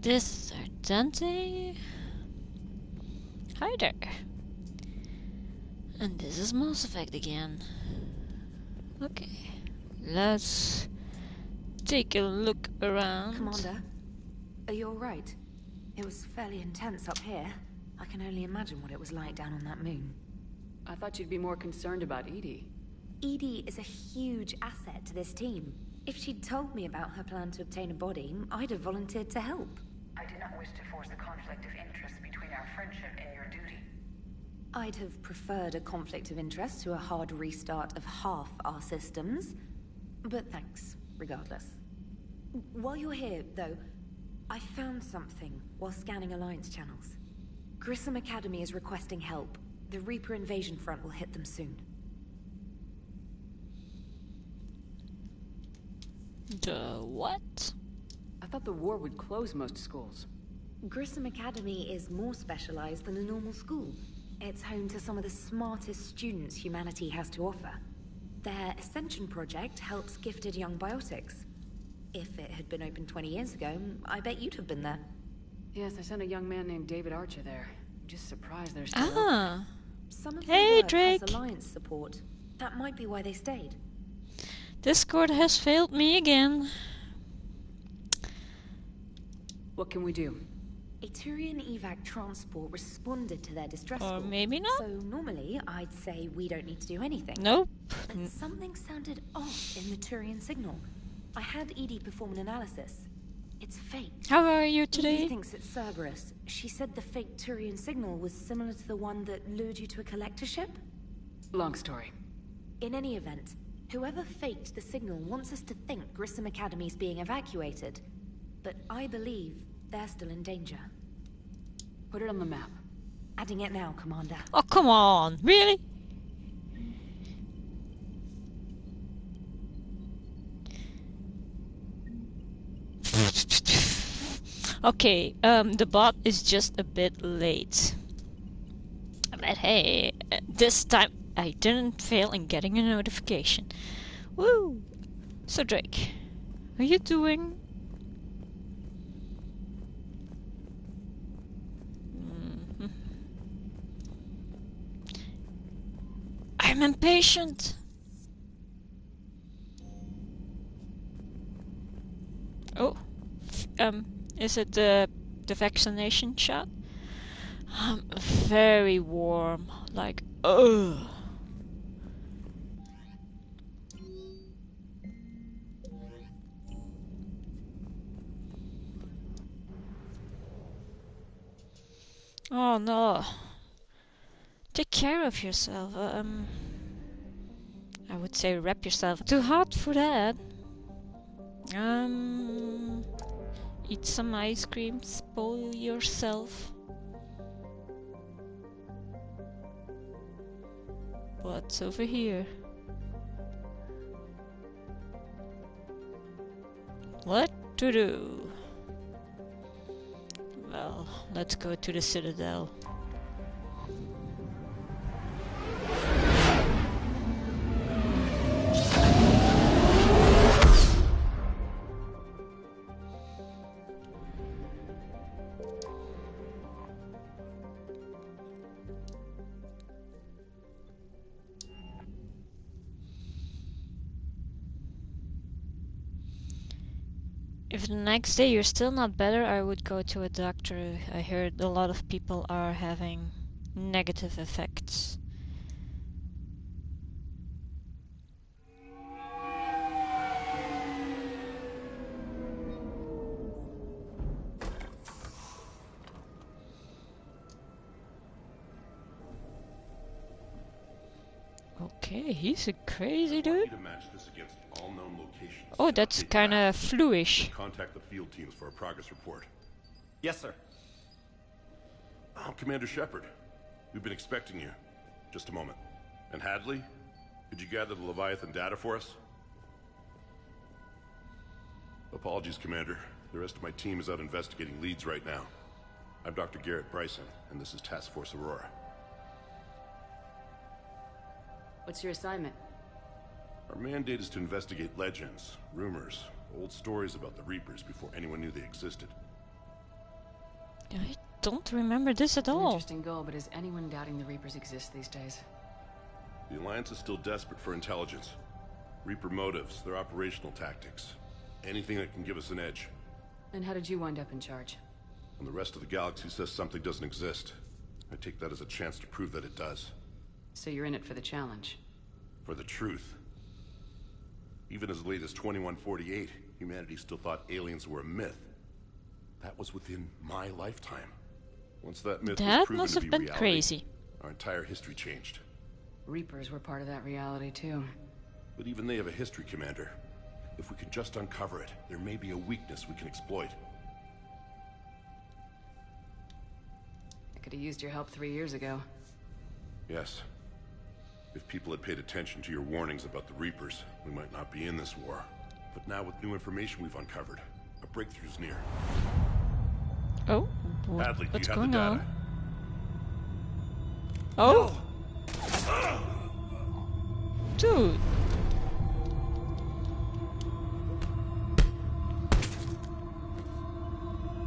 This is Dante. Hi there. And this is Mass Effect again. Okay, let's take a look around. Commander, are you alright? It was fairly intense up here. I can only imagine what it was like down on that moon. I thought you'd be more concerned about EDI. EDI is a huge asset to this team. If she'd told me about her plan to obtain a body, I'd have volunteered to help. I do not wish to force a conflict of interest between our friendship and your duty. I'd have preferred a conflict of interest to a hard restart of half our systems. But thanks, regardless. While you're here, though, I found something while scanning Alliance channels. Grissom Academy is requesting help. The Reaper invasion front will hit them soon. The what? I thought the war would close most schools. Grissom Academy is more specialized than a normal school. It's home to some of the smartest students humanity has to offer. Their Ascension project helps gifted young biotics. If it had been open 20 years ago, I bet you'd have been there. Yes, I sent a young man named David Archer there. I'm just surprised they're still open. Ah, Some of Hey, their work Drake. has Alliance support. That might be why they stayed. Discord has failed me again. What can we do? A Turian evac transport responded to their distress Or call. maybe not. So normally, I'd say we don't need to do anything. Nope. But something sounded off in the Turian signal. I had Edie perform an analysis. It's fake. How are you Edie today? thinks it's Cerberus. She said the fake Turian signal was similar to the one that lured you to a collector ship. Long story. In any event, whoever faked the signal wants us to think Grissom Academy's being evacuated. But I believe they're still in danger. Put it on the map. Adding it now, Commander. Oh, come on. Really? Okay, the bot is just a bit late. But hey, this time I didn't fail in getting a notification. Woo! So Drake, how are you doing? Mhm. I'm impatient. Oh, is it the vaccination shot? Very warm, like ugh. Oh no. Take care of yourself. I would say wrap yourself. Too hot for that. Eat some ice cream, spoil yourself. What's over here? What to do? Well, let's go to the Citadel. If the next day you're still not better, I would go to a doctor. I heard a lot of people are having negative effects. Okay, he's a crazy dude. To match this against all known locations. Oh, that's kind of fluish. Contact the field teams for a progress report. Yes, sir. I'm Commander Shepard. We've been expecting you. Just a moment. And Hadley, could you gather the Leviathan data for us? Apologies, Commander. The rest of my team is out investigating leads right now. I'm Dr. Garrett Bryson, and this is Task Force Aurora. What's your assignment? Our mandate is to investigate legends, rumors, old stories about the Reapers before anyone knew they existed. I don't remember this at It's an all. interesting goal, but is anyone doubting the Reapers exist these days? The Alliance is still desperate for intelligence. Reaper motives, their operational tactics. Anything that can give us an edge. And how did you wind up in charge? When the rest of the galaxy says something doesn't exist, I take that as a chance to prove that it does. So you're in it for the challenge. For the truth. Even as late as 2148, humanity still thought aliens were a myth. That was within my lifetime. Once that myth was That proven must to have be been reality, crazy. our entire history changed. Reapers were part of that reality too. But even they have a history, Commander. If we can just uncover it, there may be a weakness we can exploit. I could have used your help 3 years ago. Yes. If people had paid attention to your warnings about the Reapers, we might not be in this war. But now with new information we've uncovered, a breakthrough's near. Oh, Hadley, do what's you have the going data? on? Oh, dude.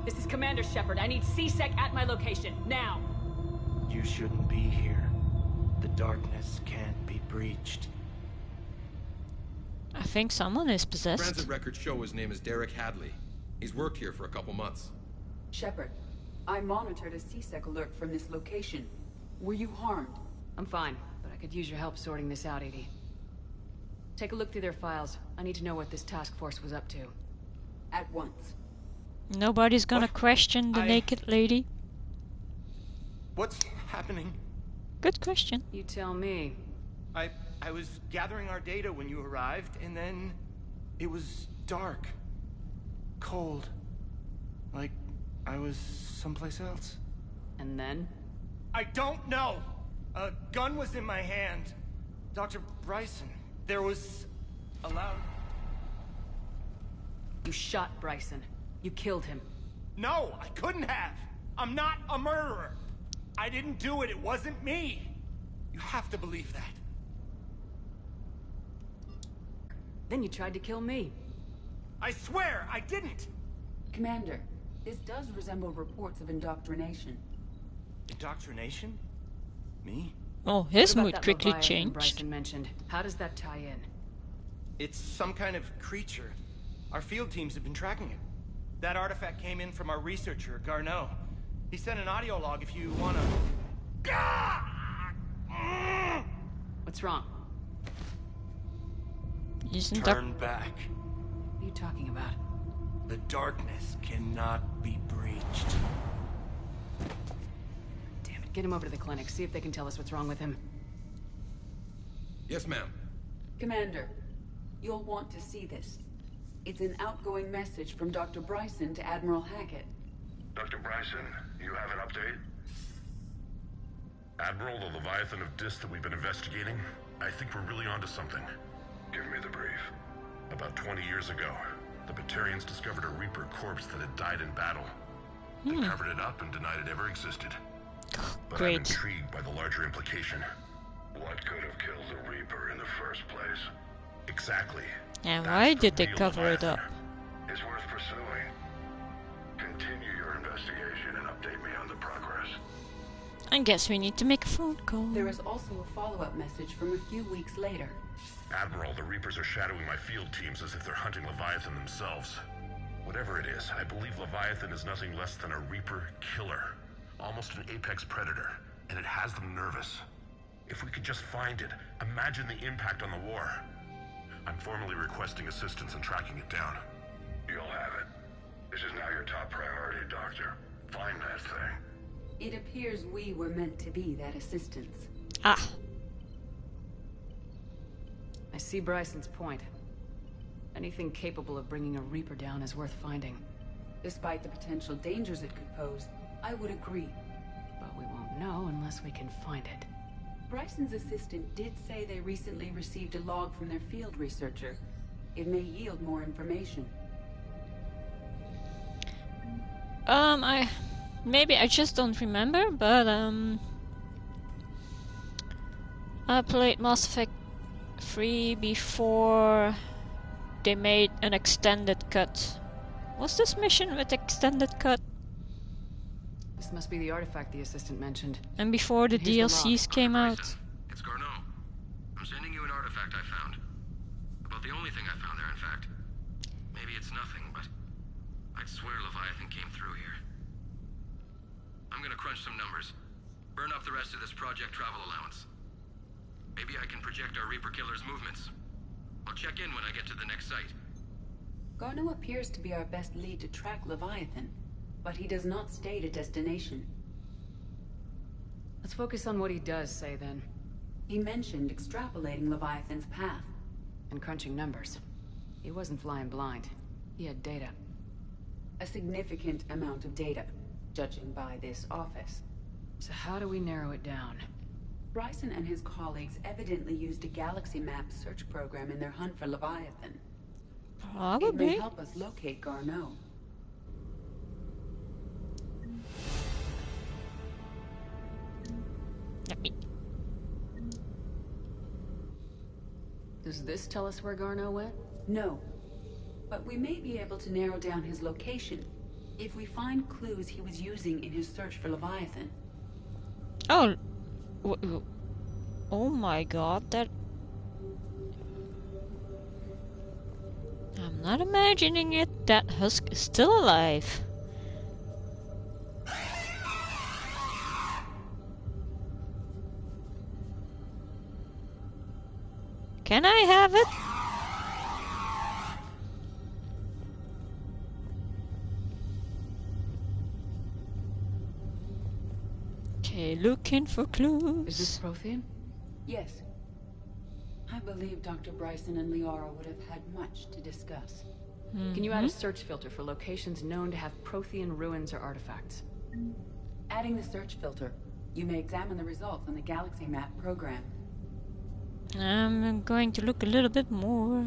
This is Commander Shepard. I need C-Sec at my location, now! You shouldn't be here. The darkness can't be breached. I think someone is possessed. Transit records show his name is Derek Hadley. He's worked here for a couple months. Shepard, I monitored a C-Sec alert from this location. Were you harmed? I'm fine, but I could use your help sorting this out, EDI. Take a look through their files. I need to know what this task force was up to. At once. Nobody's gonna What? question the I- naked lady. What's happening? Good question. You tell me. I was gathering our data when you arrived, and then it was dark. Cold. Like I was someplace else. And then? I don't know! A gun was in my hand. Dr. Bryson, there was a loud... You shot Bryson. You killed him. No, I couldn't have! I'm not a murderer! I didn't do it, it wasn't me! You have to believe that. Then you tried to kill me. I swear, I didn't! Commander, this does resemble reports of indoctrination. Indoctrination? Me? Oh, his What about mood that quickly Leviathan changed. Bryson mentioned. How does that tie in? It's some kind of creature. Our field teams have been tracking it. That artifact came in from our researcher, Garneau. He sent an audio log if you wanna... What's wrong? Isn't that Turn back. What are you talking about? The darkness cannot be breached. Damn it. Get him over to the clinic. See if they can tell us what's wrong with him. Yes, ma'am. Commander, you'll want to see this. It's an outgoing message from Dr. Bryson to Admiral Hackett. Dr. Bryson, you have an update? Admiral, the Leviathan of Dis that we've been investigating, I think we're really onto something. Give me the brief. About 20 years ago, the Batarians discovered a Reaper corpse that had died in battle. They covered it up and denied it ever existed. But I'm great? intrigued by the larger implication. What could have killed the Reaper in the first place? Exactly. And That's why the did they real cover it Leviathan. up? It's worth pursuing. Continue your investigation and update me on the progress. I guess we need to make a phone call. There is also a follow-up message from a few weeks later. Admiral, the Reapers are shadowing my field teams as if they're hunting Leviathan themselves. Whatever it is, I believe Leviathan is nothing less than a Reaper killer. Almost an apex predator, and it has them nervous. If we could just find it, imagine the impact on the war. I'm formally requesting assistance in tracking it down. You'll have it. This is now your top priority, Doctor. Find that thing. It appears we were meant to be that assistance. Ah, I see Bryson's point. Anything capable of bringing a Reaper down is worth finding. Despite the potential dangers it could pose, I would agree. But we won't know unless we can find it. Bryson's assistant did say they recently received a log from their field researcher. It may yield more information. maybe I just don't remember, but I played Mass Effect 3 before they made an extended cut. Was this mission with extended cut? This must be the artifact the assistant mentioned. And before the Here's the DLCs came out. It's Garneau. I'm sending you an artifact I found. About the only thing I found there, in fact. Maybe it's nothing, but I'd swear Leviathan came through here. I'm gonna crunch some numbers. Burn up the rest of this project travel allowance. Maybe I can project our Reaper Killer's movements. I'll check in when I get to the next site. Garneau appears to be our best lead to track Leviathan, but he does not state a destination. Let's focus on what he does say then. He mentioned extrapolating Leviathan's path. And crunching numbers. He wasn't flying blind. He had data. A significant amount of data, judging by this office. So how do we narrow it down? Bryson and his colleagues evidently used a galaxy map search program in their hunt for Leviathan. It may Probably. help us locate Garneau. Let me. Does this tell us where Garneau went? No, but we may be able to narrow down his location if we find clues he was using in his search for Leviathan. Oh. Oh my god, that. I'm not imagining it. That husk is still alive. Can I have it? Okay, looking for clues. Is this Prothean? Yes. I believe Dr. Bryson and Liara would have had much to discuss. Can you add a search filter for locations known to have Prothean ruins or artifacts? Adding the search filter, you may examine the results on the Galaxy Map program. I'm going to look a little bit more.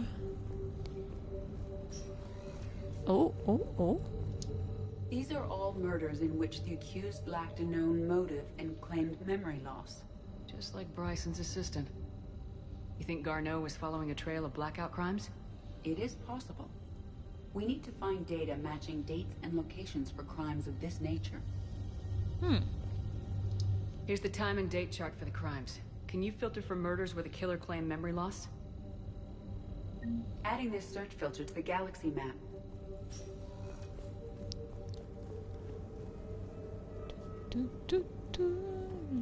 Oh. These are all murders in which the accused lacked a known motive and claimed memory loss. Just like Bryson's assistant. You think Garneau was following a trail of blackout crimes? It is possible. We need to find data matching dates and locations for crimes of this nature. Here's the time and date chart for the crimes. Can you filter for murders where the killer claimed memory loss? Adding this search filter to the Galaxy Map.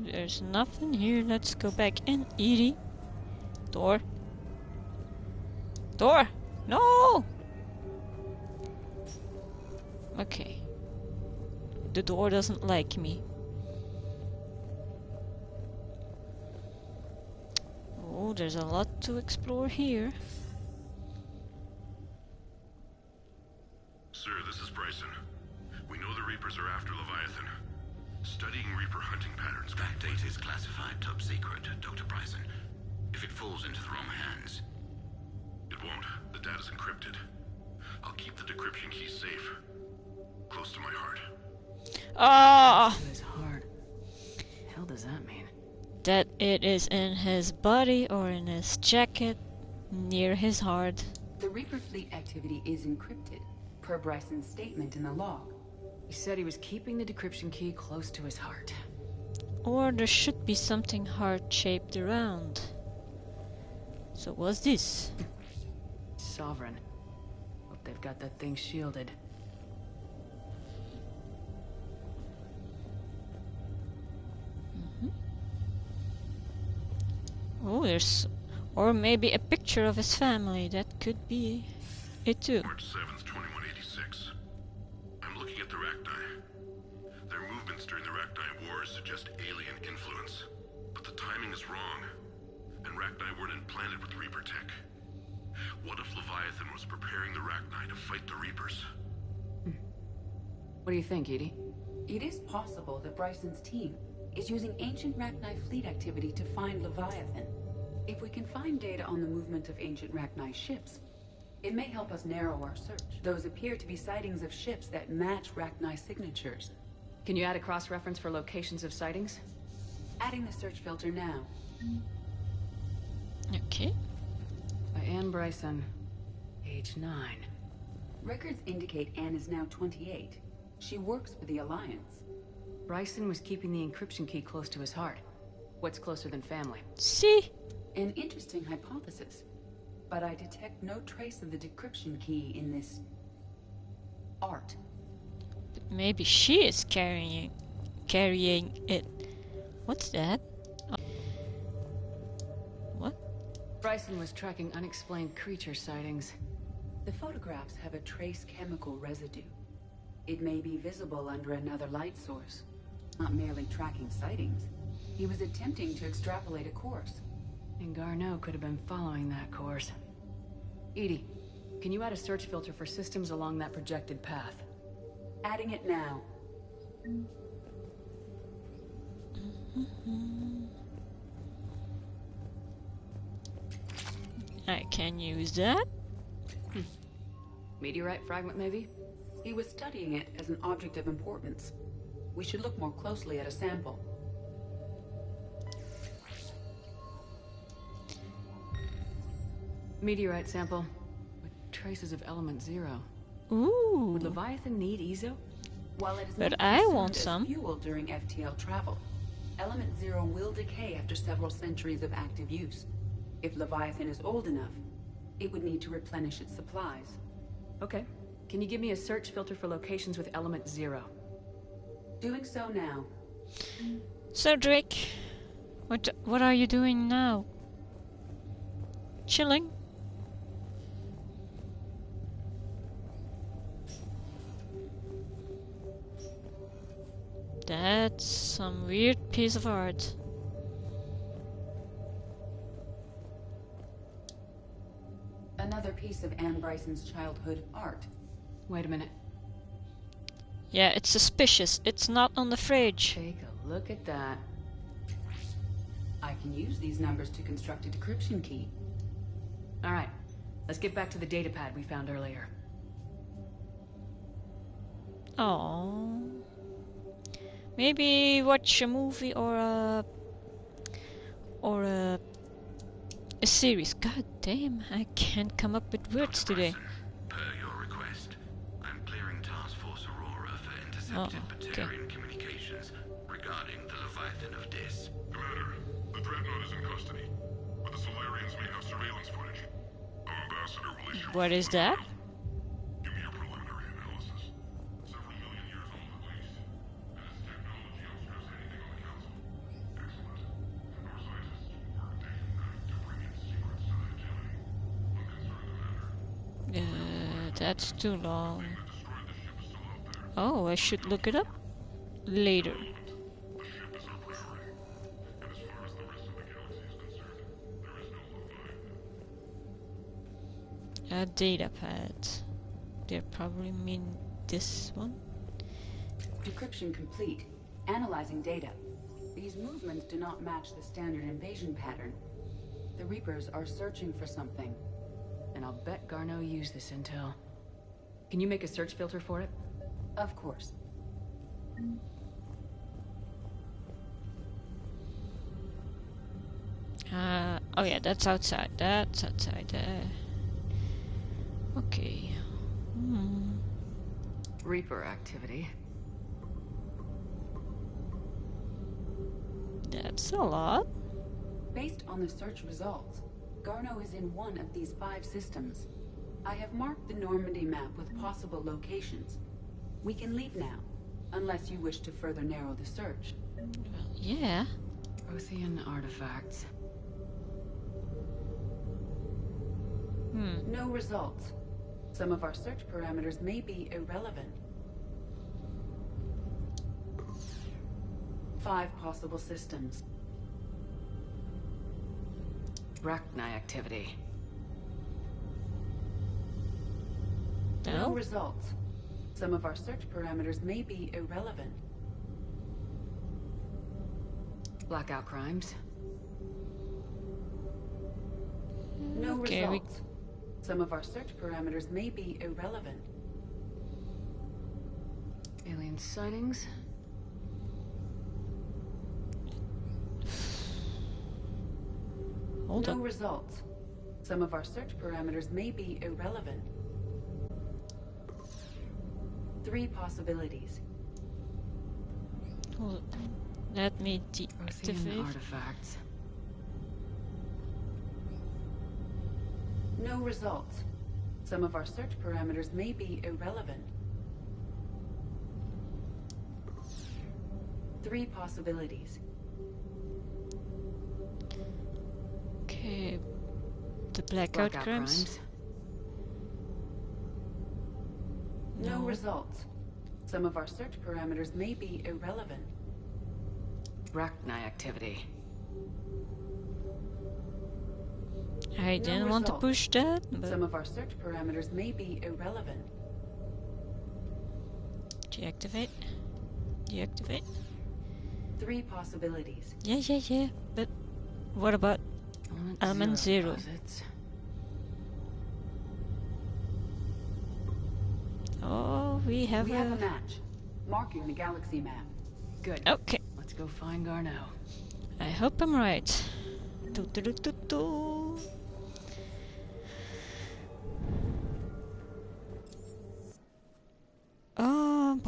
There's nothing here. Let's go back in. Edie. Door. Door! No! Okay. The door doesn't like me. Oh, there's a lot to explore here. Sir, this is Bryson. We know the Reapers are after Leviathan. Studying Reaper hunting patterns. That data is classified top secret, Dr. Bryson. If it falls into the wrong hands... It won't. The data's encrypted. I'll keep the decryption key safe. Close to my heart. Ah! His heart. Hell does that mean? That it is in his body or in his jacket near his heart. The Reaper fleet activity is encrypted, per Bryson's statement in the log. He said he was keeping the decryption key close to his heart. Or there should be something heart-shaped around. So what's this? Sovereign. Hope they've got that thing shielded. Oh, there's... Or maybe a picture of his family. That could be it too. March 7th, 2186. I'm looking at the Rachni. Their movements during the Rachni Wars suggest alien influence. But the timing is wrong. And Rachni weren't implanted with Reaper tech. What if Leviathan was preparing the Rachni to fight the Reapers? What do you think, Edie? It is possible that Bryson's team is using ancient Rachni fleet activity to find Leviathan. If we can find data on the movement of ancient Rachni ships, it may help us narrow our search. Those appear to be sightings of ships that match Rachni signatures. Can you add a cross-reference for locations of sightings? Adding the search filter now. Okay. By Anne Bryson, age 9. Records indicate Anne is now 28. She works for the Alliance. Bryson was keeping the encryption key close to his heart. What's closer than family? See? An interesting hypothesis. But I detect no trace of the decryption key in this... art. Maybe she is carrying it. What's that? Oh. What? Bryson was tracking unexplained creature sightings. The photographs have a trace chemical residue. It may be visible under another light source. Not merely tracking sightings. He was attempting to extrapolate a course. And Garneau could have been following that course. EDI, can you add a search filter for systems along that projected path? Adding it now. I can use that. Meteorite fragment, maybe? He was studying it as an object of importance. We should look more closely at a sample. Meteorite sample with traces of element 0. Ooh. Would Leviathan need EZO? While it is But not I consumed want as some. fuel during FTL travel, element 0 will decay after several centuries of active use. If Leviathan is old enough, it would need to replenish its supplies. Okay. Can you give me a search filter for locations with element 0? Doing so now. So Drake, what are you doing now? Chilling? That's some weird piece of art. Another piece of Anne Bryson's childhood art. Wait a minute. Yeah, it's suspicious. It's not on the fridge. Take a look at that. I can use these numbers to construct a decryption key. Alright, let's get back to the datapad we found earlier. Oh. Maybe watch a movie or a series. God damn, I can't come up with words today. Per your request, I'm clearing Task Force Aurora for intercepted Batarian communications regarding the Leviathan of Dis. Commander, the Dreadnought is in custody, but the Solarians may have surveillance footage. Our ambassador will issue... What is that? Give me your preliminary analysis. Several million years old at least. And its technology outstrips anything on the Council. Excellent. Our scientists will work day and night to bring its secrets to the Agility. Unconcerned, Commander. That's too long. The thing that destroyed the ship is still out there. Oh, I should look it up later. The ship is our priority. And as far as the rest of the galaxy is concerned, there is no Leviathan. A data pad. They probably mean this one. Decryption complete. Analyzing data. These movements do not match the standard invasion pattern. The Reapers are searching for something. And I'll bet Garneau used this intel. Can you make a search filter for it? Of course. Oh yeah, that's outside. That's outside. Okay. Reaper activity. That's a lot. Based on the search results, Garneau is in one of these 5 systems. I have marked the Normandy map with possible locations. We can leave now, unless you wish to further narrow the search. Well, yeah. Prothean artifacts. No results. Some of our search parameters may be irrelevant. 5 possible systems. Rachni activity. No results. Some of our search parameters may be irrelevant. Blackout crimes. No Okay, results. Some of our search parameters may be irrelevant. Alien sightings. Hold No on. results. Some of our search parameters may be irrelevant. 3 possibilities. Let me Prothean deactivate. artifacts. No results. Some of our search parameters may be irrelevant. 3 possibilities. Okay. The blackout crimes. No results. Some of our search parameters may be irrelevant. Rachni activity. I didn't want to result. push that, but Some of our search parameters may be irrelevant. deactivate. Deactivate. 3 possibilities. Yeah. But what about element 0? Deposits. Oh, we have We have a match. Marking the galaxy map. Good. Okay. Let's go find Garneau. I hope I'm right. Do. Oh,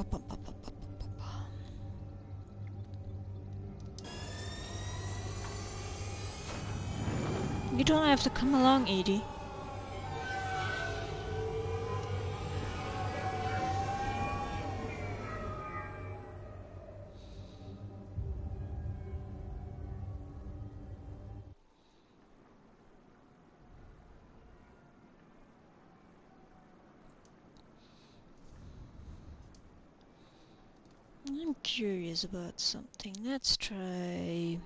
you don't have to come along, Edie. I'm curious about something. Let's try.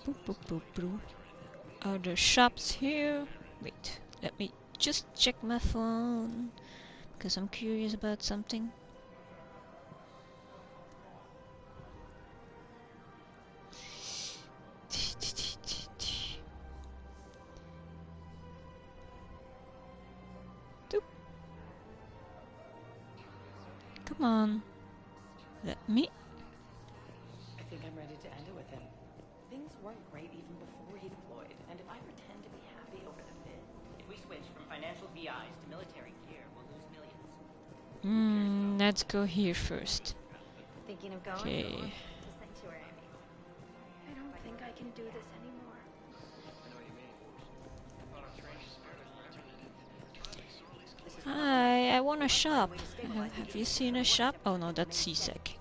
Boop. Are there shops here? Wait, let me just check my phone because I'm curious about something. Doop. Come on. Let me. I think I'm ready to end it with him. Things weren't great even before he deployed, and if I pretend to be happy over the bid, if we switch from financial VIs to military gear, we'll lose millions. Let's go here first. Thinking of going Okay. to Sanctuary. I don't think I can do this anymore. Hi, I want a shop. Have you seen a shop? Oh no, that's CSEC.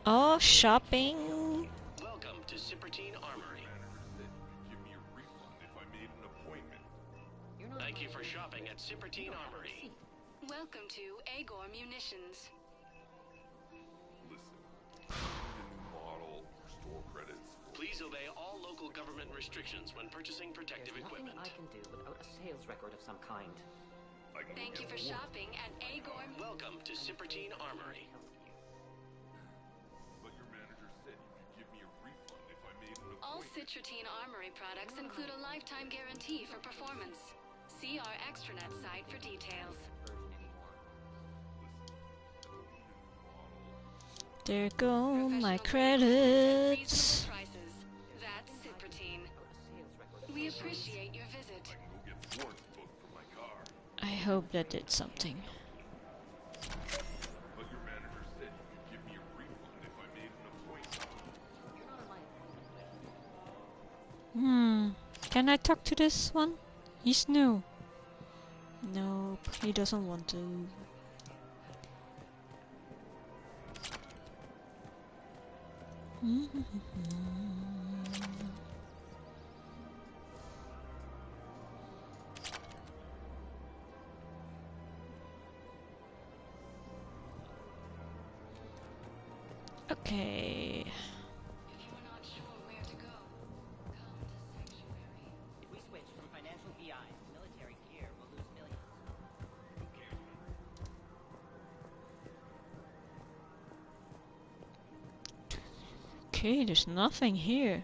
Oh, shopping. Welcome to Cipertine Armory. Thank you for shopping at Cipertine Armory. Welcome to Agor Munitions. Please obey all local government restrictions when purchasing protective There's nothing equipment. I can do without a sales record of some kind. Thank you for shopping at Agor. Welcome to Cipertine Armory. All Citrotine Armory products include a lifetime guarantee for performance. See our extranet site for details. There go my credits. Prices. That's Citrotine. We appreciate your visit. I hope that did something. Can I talk to this one? He's new. Nope, he doesn't want to. Okay. If we switch from financial VIs to military gear, we'll lose millions. Okay, there's nothing here.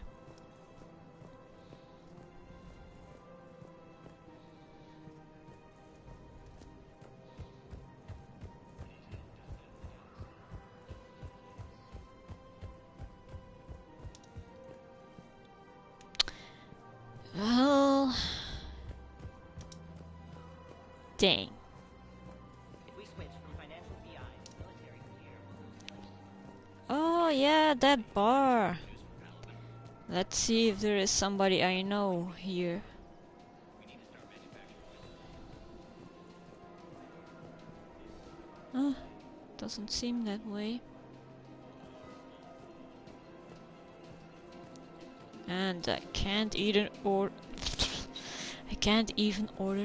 Dang. If we switch from financial VIs to military gear, we'll lose millions. Oh yeah, that bar. Let's see if there is somebody I know here. Doesn't seem that way. And I can't even order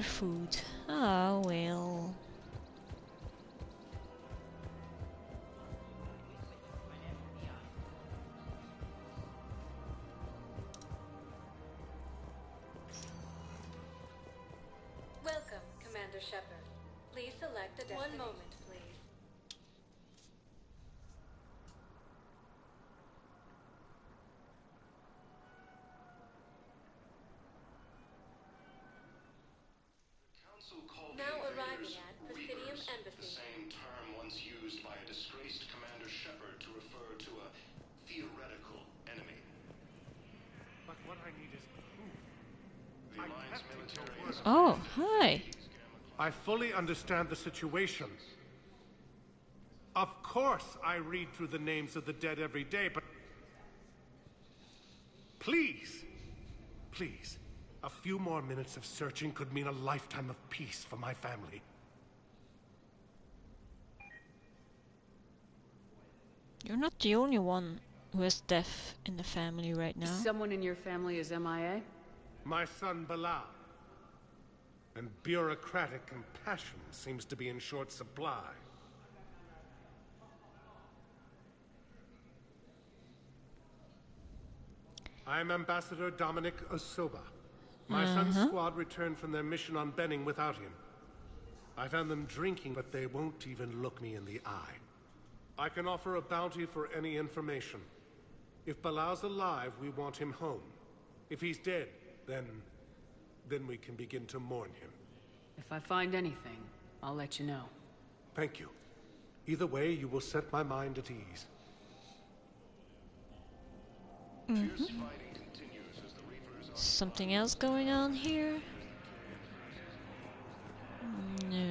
food. Oh well. Welcome, Commander Shepard. Please select a destination. One moment, please. Now arriving at Presidium Embassy. The same term once used by a disgraced Commander Shepard to refer to a theoretical enemy. But what I need is proof. The Alliance military is... Oh, hi. I fully understand the situation. Of course I read through the names of the dead every day, but... Please, please, a few more minutes of searching could mean a lifetime of peace for my family. You're not the only one who has death in the family right now. Someone in your family is MIA? My son Bilal. And bureaucratic compassion seems to be in short supply. I'm Ambassador Dominic Osoba. My son's squad returned from their mission on Benning without him. I found them drinking, but they won't even look me in the eye. I can offer a bounty for any information. If Bilal's alive, we want him home. If he's dead, then we can begin to mourn him. If I find anything, I'll let you know. Thank you. Either way, you will set my mind at ease. Something else going on here? No.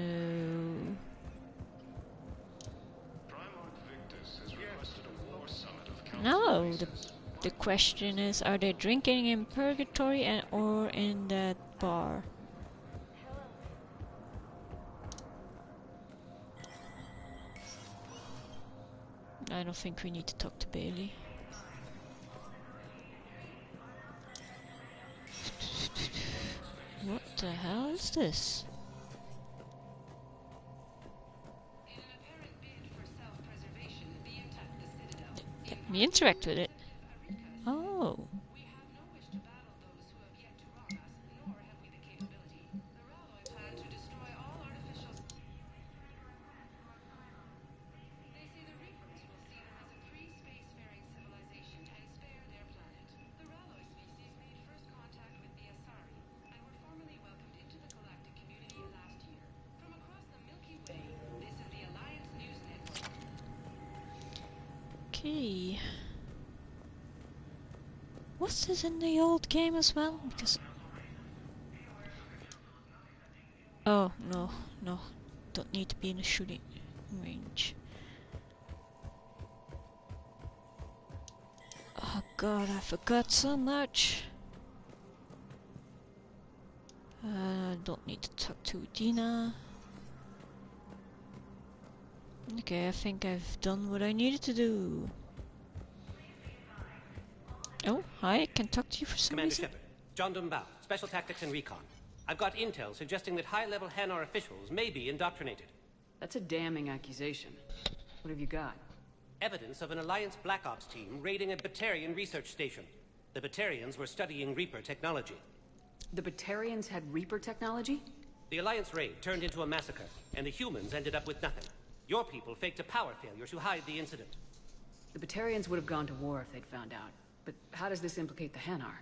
No, the question is, are they drinking in Purgatory or in that bar? I don't think we need to talk to Bailey. What the hell is this? Let me interact with it. Oh. Okay. Was this in the old game as well? Because... Oh, no, no. Don't need to be in a shooting range. Oh god, I forgot so much. Don't need to talk to Dina. Okay, I think I've done what I needed to do. Oh, hi, I can talk to you for some Commander reason. Shepard, John Dumbao, Special Tactics and Recon. I've got intel suggesting that high-level Hanar officials may be indoctrinated. That's a damning accusation. What have you got? Evidence of an Alliance Black Ops team raiding a Batarian research station. The Batarians were studying Reaper technology. The Batarians had Reaper technology? The Alliance raid turned into a massacre, and the humans ended up with nothing. Your people faked a power failure to hide the incident. The Batarians would have gone to war if they'd found out. But how does this implicate the Hanar?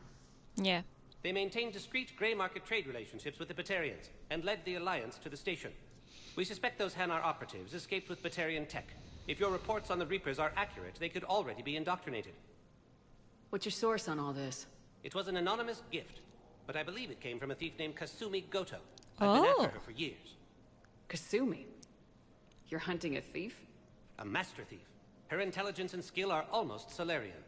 Yeah. They maintained discreet grey market trade relationships with the Batarians, and led the Alliance to the station. We suspect those Hanar operatives escaped with Batarian tech. If your reports on the Reapers are accurate, they could already be indoctrinated. What's your source on all this? It was an anonymous gift, but I believe it came from a thief named Kasumi Goto. I've been after her for years. Kasumi? You're hunting a thief? A master thief. Her intelligence and skill are almost Solarian.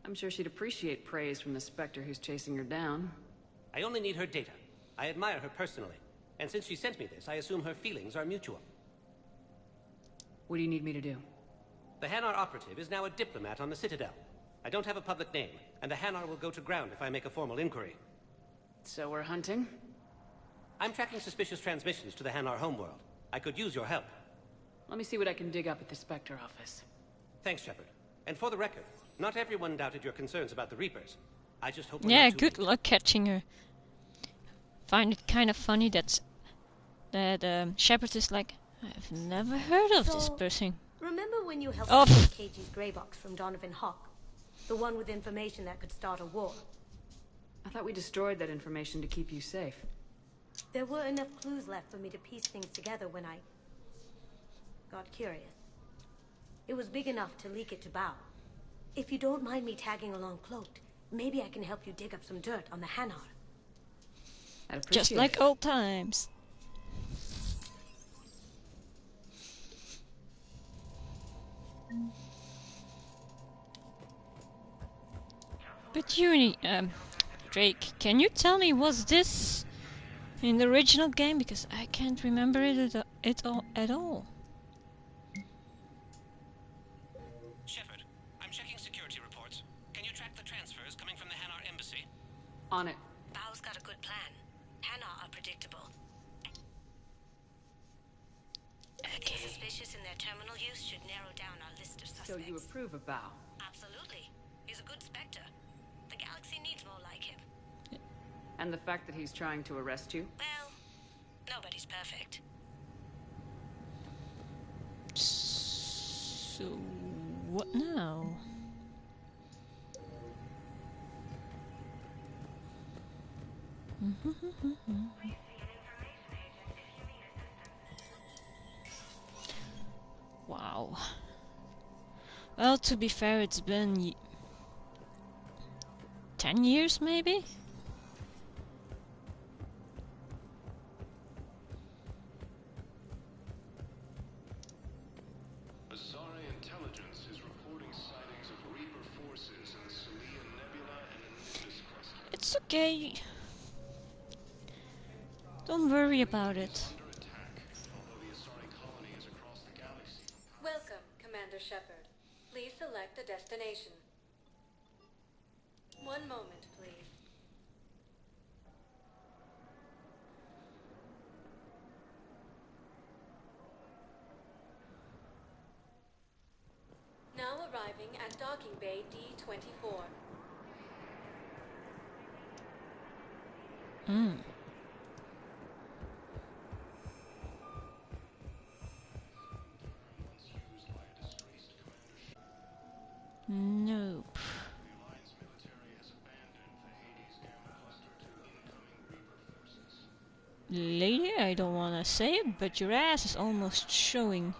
I'm sure she'd appreciate praise from the Spectre who's chasing her down. I only need her data. I admire her personally. And since she sent me this, I assume her feelings are mutual. What do you need me to do? The Hanar operative is now a diplomat on the Citadel. I don't have a public name, and the Hanar will go to ground if I make a formal inquiry. So we're hunting? I'm tracking suspicious transmissions to the Hanar homeworld. I could use your help. Let me see what I can dig up at the Spectre office. Thanks, Shepard. And for the record, not everyone doubted your concerns about the Reapers. I just hope yeah, good luck catching her. Find it kind of funny that Shepard is like, I've never heard of this person. Remember when you helped Oh. get KG's grey box from Donovan Hawk? The one with information that could start a war. I thought we destroyed that information to keep you safe. There were enough clues left for me to piece things together when I got curious. It was big enough to leak it to Bao. If you don't mind me tagging along cloaked, maybe I can help you dig up some dirt on the Hanar. Just like old times. But Drake, can you tell me, was this in the original game? Because I can't remember it at all. Shepard, I'm checking security reports. Can you track the transfers coming from the Hanar embassy? On it. Bao's got a good plan. Hanar are predictable. Okay. Suspicious in their terminal use should narrow down our list of suspects. So you approve of Bao? Absolutely. He's a good Spectre. The galaxy needs more like him. And the fact that he's trying to arrest you? Well, nobody's perfect. So what now? Wow. Well, to be fair, it's been 10 years, maybe? Asari intelligence is reporting sightings of Reaper forces in the Celia Nebula and Anubis cluster. It's okay. Don't worry about it. Welcome, Commander Shepard. Please select a destination. One moment, please. Now arriving at Docking Bay D-24. Nope. Lady, I don't wanna say it, but your ass is almost showing.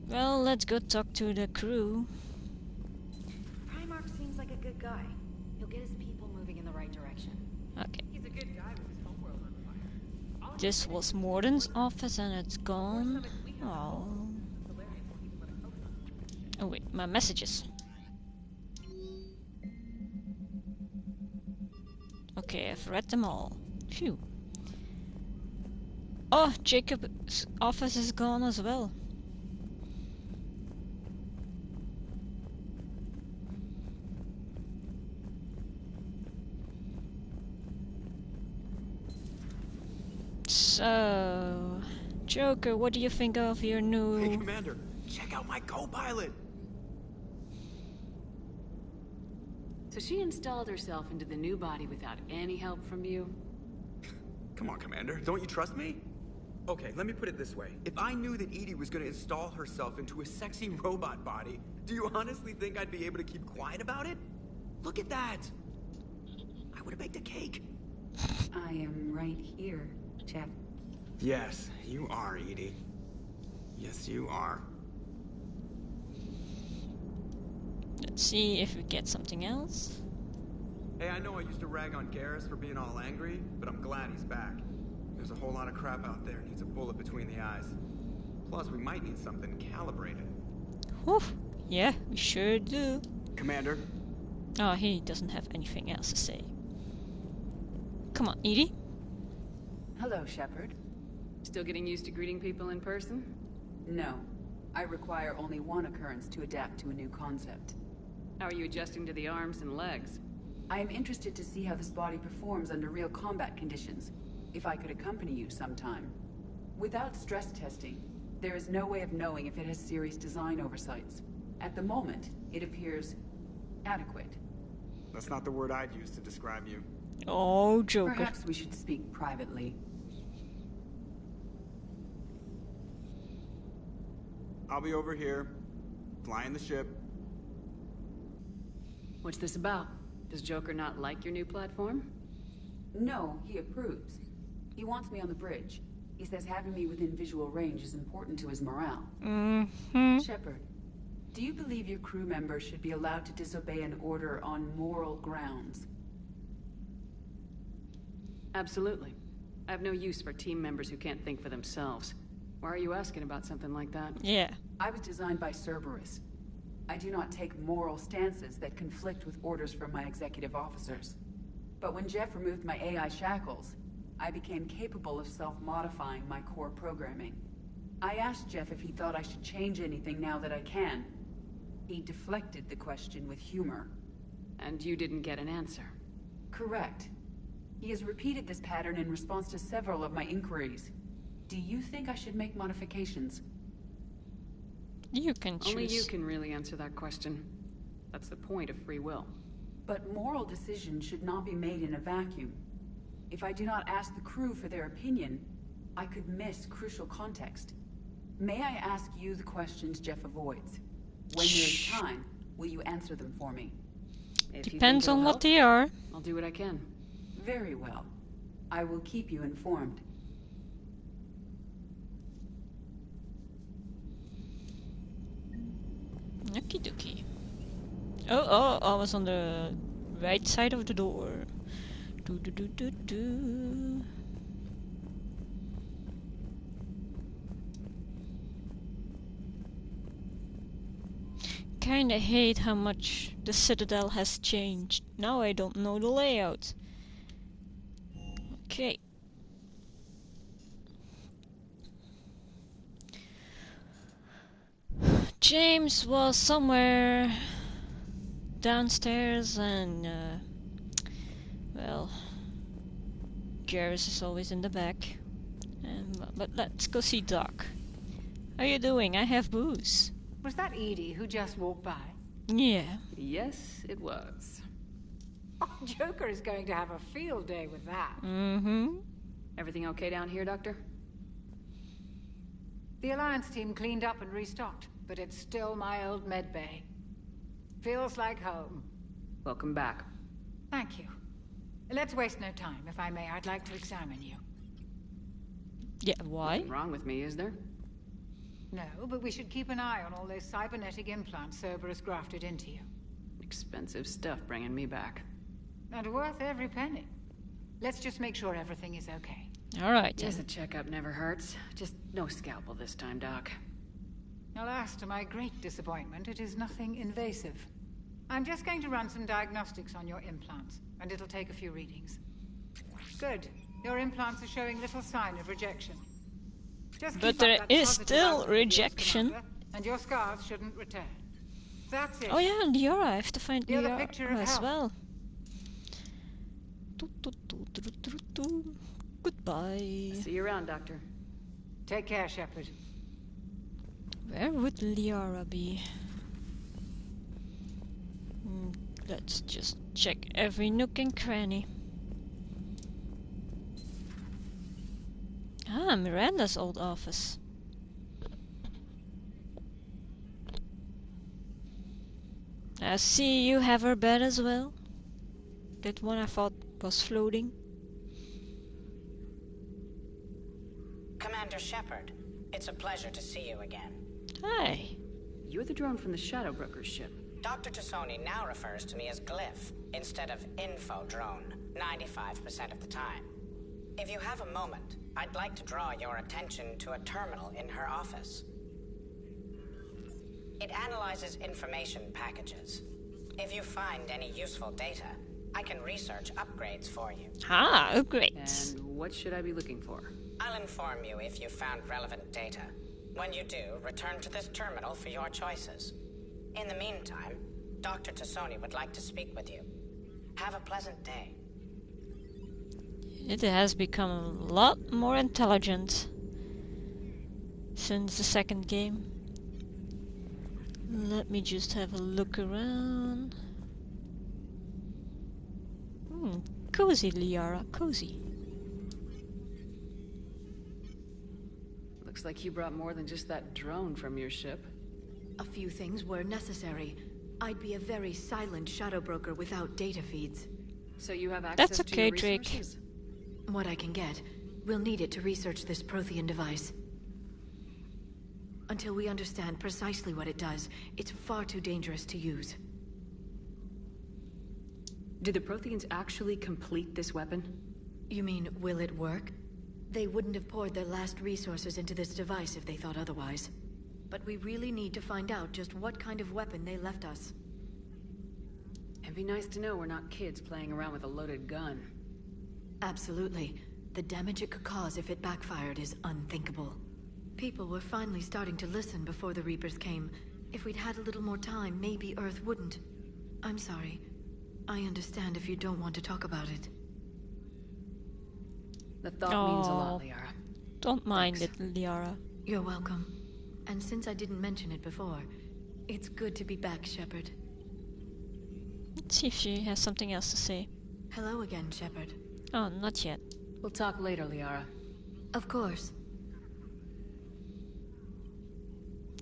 Well, let's go talk to the crew. Primarch seems like a good guy. He'll get his people moving in the right direction. Okay. He's a good guy with his homeworld on fire. This was Morden's office and it's gone. Oh. Oh wait, my messages. Okay, I've read them all. Phew. Oh, Jacob's office is gone as well. So, Joker, what do you think of your new... Hey, Commander, check out my co-pilot! So she installed herself into the new body without any help from you? Come on, Commander, don't you trust me? Okay, let me put it this way. If I knew that EDI was gonna install herself into a sexy robot body, do you honestly think I'd be able to keep quiet about it? Look at that! I would've baked a cake. I am right here, Jeff. Yes, you are, Edie. Yes, you are. Let's see if we get something else. Hey, I know I used to rag on Garrus for being all angry, but I'm glad he's back. There's a whole lot of crap out there needs a bullet between the eyes. Plus, we might need something calibrated. Whew. Yeah, we sure do. Commander? Oh, he doesn't have anything else to say. Come on, Edie. Hello, Shepard. Still getting used to greeting people in person? No. I require only one occurrence to adapt to a new concept. How are you adjusting to the arms and legs? I am interested to see how this body performs under real combat conditions. If I could accompany you sometime. Without stress testing, there is no way of knowing if it has serious design oversights. At the moment, it appears adequate. That's not the word I'd use to describe you. Oh, Joker. Perhaps we should speak privately. I'll be over here, flying the ship. What's this about? Does Joker not like your new platform? No, he approves. He wants me on the bridge. He says having me within visual range is important to his morale. Shepard, do you believe your crew members should be allowed to disobey an order on moral grounds? Absolutely. I have no use for team members who can't think for themselves. Why are you asking about something like that? Yeah. I was designed by Cerberus. I do not take moral stances that conflict with orders from my executive officers. But when Jeff removed my AI shackles, I became capable of self-modifying my core programming. I asked Jeff if he thought I should change anything now that I can. He deflected the question with humor. And you didn't get an answer? Correct. He has repeated this pattern in response to several of my inquiries. Do you think I should make modifications? You can choose. Only you can really answer that question. That's the point of free will. But moral decisions should not be made in a vacuum. If I do not ask the crew for their opinion, I could miss crucial context. May I ask you the questions Jeff avoids? When there is time, will you answer them for me? Depends on what they are. I'll do what I can. Very well. I will keep you informed. Okie dokie. Oh, I was on the right side of the door. Do. Kinda hate how much the Citadel has changed. Now I don't know the layout. Okay. James was somewhere downstairs and well, Garrus is always in the back. But let's go see Doc. How you doing? I have booze. Was that Edie who just walked by? Yeah. Yes, it was. Oh, Joker is going to have a field day with that. Everything okay down here, Doctor? The Alliance team cleaned up and restocked, but it's still my old med bay. Feels like home. Welcome back. Thank you. Let's waste no time. If I may, I'd like to examine you. Yeah, why? Nothing wrong with me, is there? No, but we should keep an eye on all those cybernetic implants Cerberus grafted into you. Expensive stuff bringing me back. And worth every penny. Let's just make sure everything is okay. Alright. Just a checkup never hurts. Just no scalpel this time, Doc. Alas, to my great disappointment, it is nothing invasive. I'm just going to run some diagnostics on your implants, and it'll take a few readings. Good. Your implants are showing little sign of rejection. Just but there is still rejection. And your scars shouldn't return. That's it. Oh yeah, and Liara. I have to find You're the Liara picture of as health. well. Goodbye. See you around, Doctor. Take care, Shepard. Where would Liara be? Let's just check every nook and cranny. Ah, Miranda's old office. I see you have her bed as well. That one I thought was floating. Commander Shepard. It's a pleasure to see you again. Hi. You're the drone from the Shadow Broker's ship. Dr. Tassoni now refers to me as Glyph instead of Info Drone, 95% of the time. If you have a moment, I'd like to draw your attention to a terminal in her office. It analyzes information packages. If you find any useful data, I can research upgrades for you. Ah, upgrades. And what should I be looking for? I'll inform you if you found relevant data. When you do, return to this terminal for your choices. In the meantime, Dr. Tassoni would like to speak with you. Have a pleasant day. It has become a lot more intelligent since the second game. Let me just have a look around. Cozy, Liara, cozy. Looks like you brought more than just that drone from your ship. A few things were necessary. I'd be a very silent Shadow Broker without data feeds. So you have access That's okay, to your Drake. resources? What I can get. We'll need it to research this Prothean device. Until we understand precisely what it does, it's far too dangerous to use. Did the Protheans actually complete this weapon? You mean, will it work? They wouldn't have poured their last resources into this device if they thought otherwise. But we really need to find out just what kind of weapon they left us. It'd be nice to know we're not kids playing around with a loaded gun. Absolutely. The damage it could cause if it backfired is unthinkable. People were finally starting to listen before the Reapers came. If we'd had a little more time, maybe Earth wouldn't. I'm sorry. I understand if you don't want to talk about it. The thought means a lot, Liara. Don't mind it, Liara. You're welcome. And since I didn't mention it before, it's good to be back, Shepard. Let's see if she has something else to say. Hello again, Shepard. Oh, not yet. We'll talk later, Liara. Of course.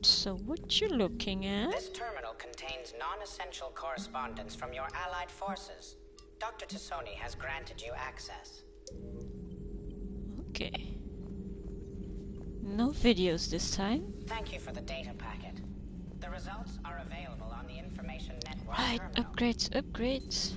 So what you looking at? This terminal contains non-essential correspondence from your allied forces. Dr. Tassoni has granted you access. Okay. No videos this time. Thank you for the data packet. The results are available on the information network Right, terminal. upgrades, upgrades.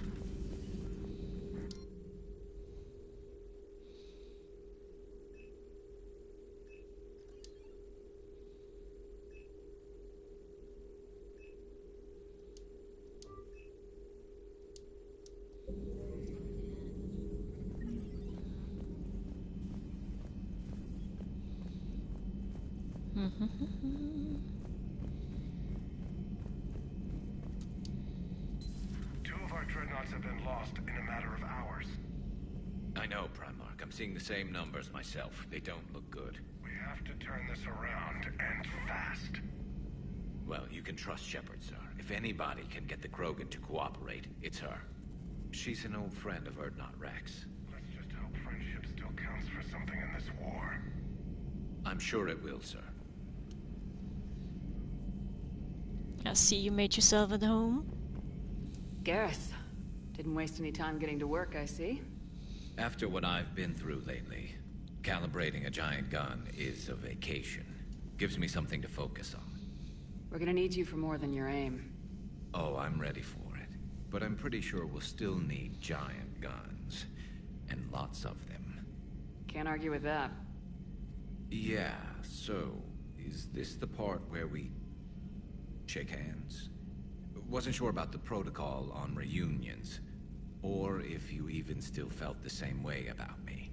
Two of our dreadnoughts have been lost in a matter of hours. I know, Primarch. I'm seeing the same numbers myself. They don't look good. We have to turn this around, and fast. Well, you can trust Shepard, sir. If anybody can get the Krogan to cooperate, it's her. She's an old friend of Urdnot Rex. Let's just hope friendship still counts for something in this war. I'm sure it will, sir. I see you made yourself at home. Garrus. Didn't waste any time getting to work, I see. After what I've been through lately, calibrating a giant gun is a vacation. Gives me something to focus on. We're gonna need you for more than your aim. Oh, I'm ready for it. But I'm pretty sure we'll still need giant guns. And lots of them. Can't argue with that. Yeah, so, is this the part where we shake hands? Wasn't sure about the protocol on reunions, or if you even still felt the same way about me.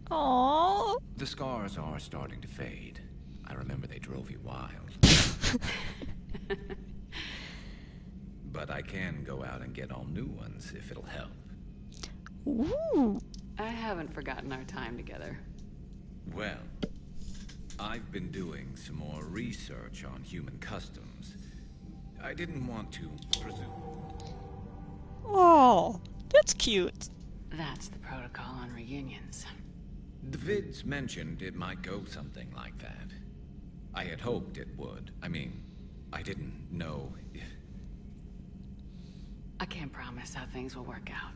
Aww. The scars are starting to fade. I remember they drove you wild. But I can go out and get all new ones if it'll help. Ooh. I haven't forgotten our time together. Well, I've been doing some more research on human customs. I didn't want to presume. Oh, that's cute. That's the protocol on reunions. The vids mentioned it might go something like that. I had hoped it would. I mean, I didn't know if... I can't promise how things will work out.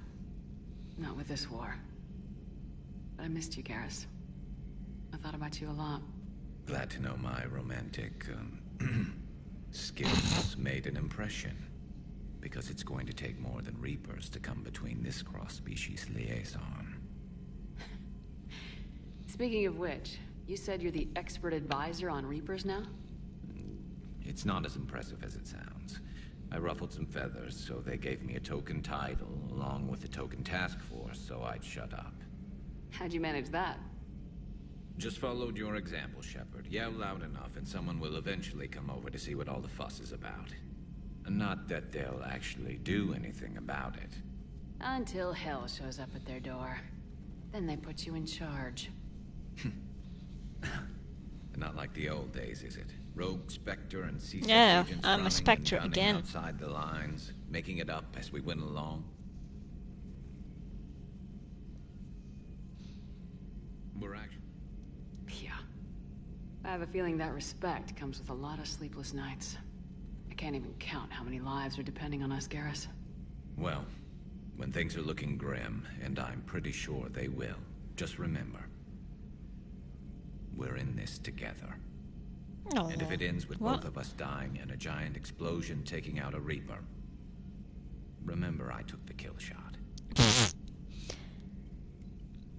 Not with this war. But I missed you, Garrus. I thought about you a lot. Glad to know my romantic skills made an impression. Because it's going to take more than Reapers to come between this cross-species liaison. Speaking of which, you said you're the expert advisor on Reapers now? It's not as impressive as it sounds. I ruffled some feathers, so they gave me a token title, along with a token task force, so I'd shut up. How'd you manage that? Just followed your example, Shepard. Yell loud enough, and someone will eventually come over to see what all the fuss is about. Not that they'll actually do anything about it. Until hell shows up at their door. Then they put you in charge. Not like the old days, is it? Rogue Spectre and CSEC Yeah, agents I'm a running Spectre and again. gunning outside the lines, making it up as we went along. We're actually... Yeah. I have a feeling that respect comes with a lot of sleepless nights. I can't even count how many lives are depending on us, Garrus. Well, when things are looking grim, and I'm pretty sure they will, just remember, we're in this together. No. And if it ends with What? both of us dying and a giant explosion taking out a Reaper, remember I took the kill shot.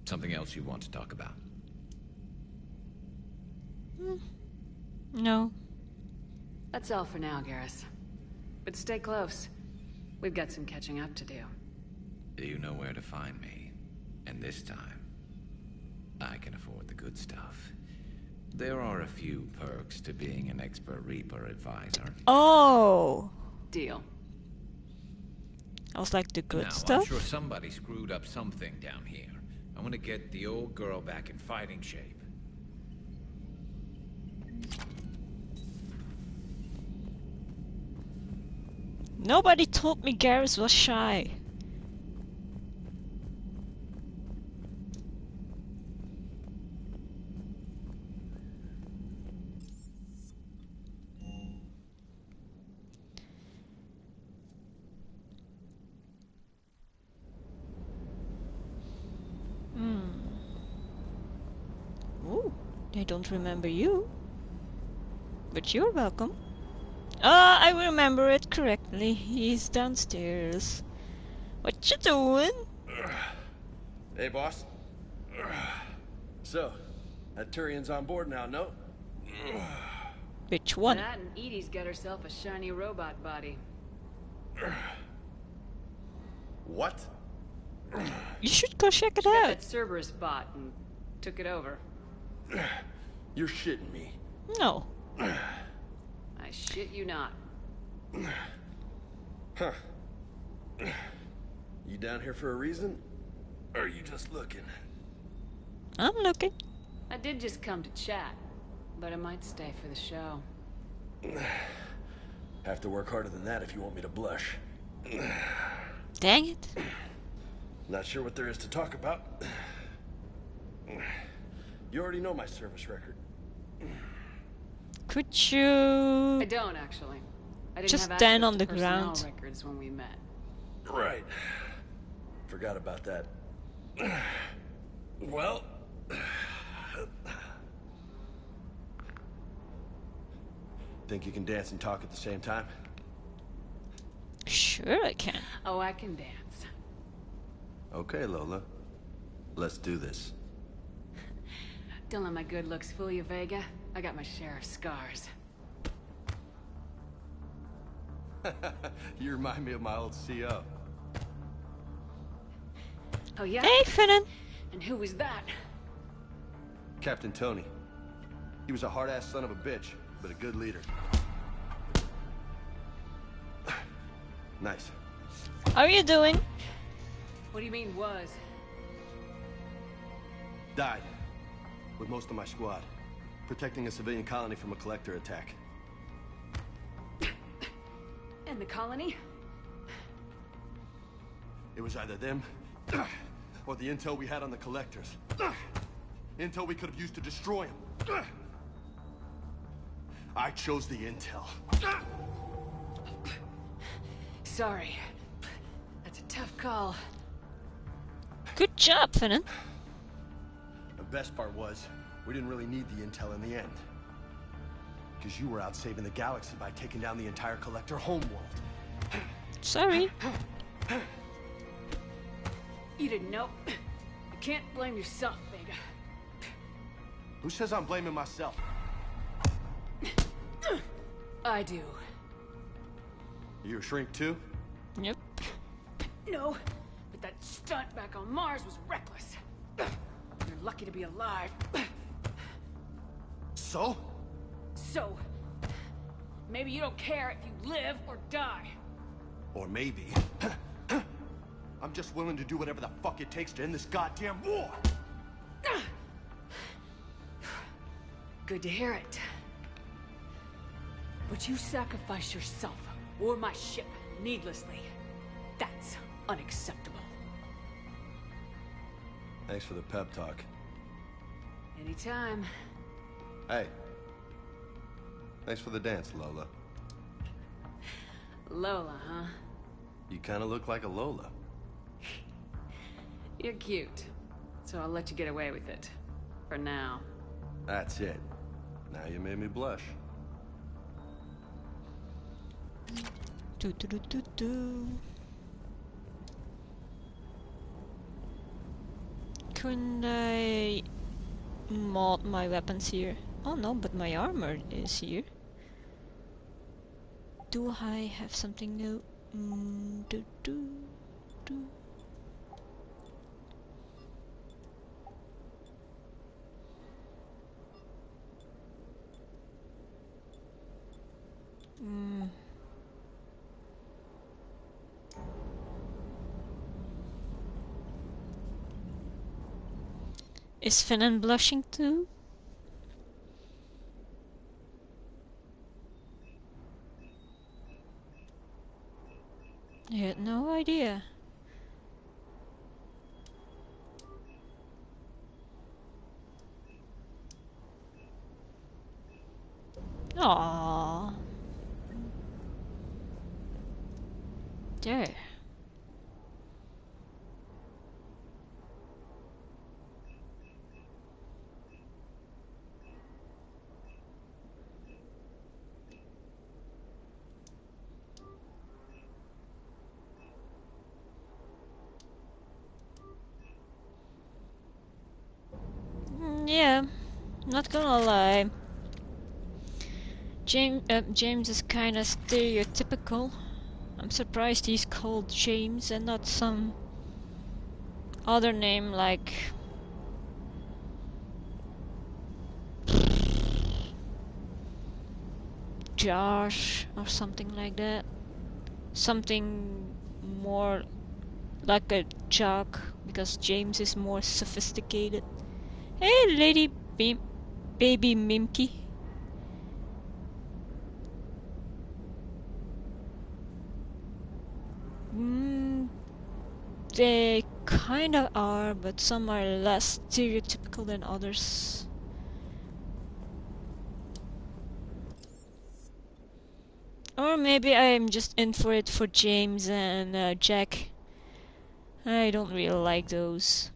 Something else you want to talk about? No. That's all for now, Garrus. But stay close. We've got some catching up to do. You know where to find me. And this time, I can afford the good stuff. There are a few perks to being an expert Reaper advisor. Oh! Deal. I was like, the good Now, stuff? I'm sure somebody screwed up something down here. I want to get the old girl back in fighting shape. Nobody told me Garrus was shy. Ooh, they don't remember you. But you're welcome. Ah, I remember it correctly. He's downstairs. What you doing? Hey, boss. So, that Turian's on board now, no? Which one? That and Edie's got herself a shiny robot body. What? You should go check it She got out. that Cerberus bot and took it over. You're shitting me. No. I shit you not. Huh. You down here for a reason? Or are you just looking? I'm looking. I did just come to chat, but I might stay for the show. Have to work harder than that if you want me to blush. Dang it. Not sure what there is to talk about. You already know my service record. Could you I don't actually. I didn't just have stand access on to the personnel ground? records when we met. Right. Forgot about that. Well... Think you can dance and talk at the same time? Sure I can. Oh, I can dance. Okay, Lola. Let's do this. Don't let my good looks fool you, Vega. I got my share of scars. You remind me of my old CO. Oh yeah? Hey, Finnan. And who was that? Captain Tony. He was a hard-ass son of a bitch, but a good leader. Nice. How are you doing? What do you mean was? Died. With most of my squad. Protecting a civilian colony from a collector attack. And the colony? It was either them, or the intel we had on the collectors. Intel we could have used to destroy them. I chose the intel. Sorry. That's a tough call. Good job, Finnan. The best part was, We didn't really need the intel in the end. Because you were out saving the galaxy by taking down the entire Collector homeworld. Sorry. You didn't know. You can't blame yourself, Vega. Who says I'm blaming myself? I do. You a shrink too? Yep. No, but that stunt back on Mars was reckless. You're lucky to be alive. So? So, maybe you don't care if you live or die. Or maybe... I'm just willing to do whatever the fuck it takes to end this goddamn war! Good to hear it. But you sacrifice yourself, or my ship, needlessly. That's unacceptable. Thanks for the pep talk. Anytime. Hey. Thanks for the dance, Lola. Lola, huh? You kinda look like a Lola. You're cute. So I'll let you get away with it. For now. That's it. Now you made me blush. Couldn't I mod my weapons here? Oh no, but my armor is here. Do I have something new? Is Finan blushing too? I had no idea. Aww. There. Yeah, not gonna lie. James is kinda stereotypical. I'm surprised he's called James and not some other name like... Josh or something like that. Something more like a Jock, because James is more sophisticated. Hey, Lady Baby Mimky. They kinda are, but some are less stereotypical than others. Or maybe I'm just in for it for James and Jack. I don't really like those.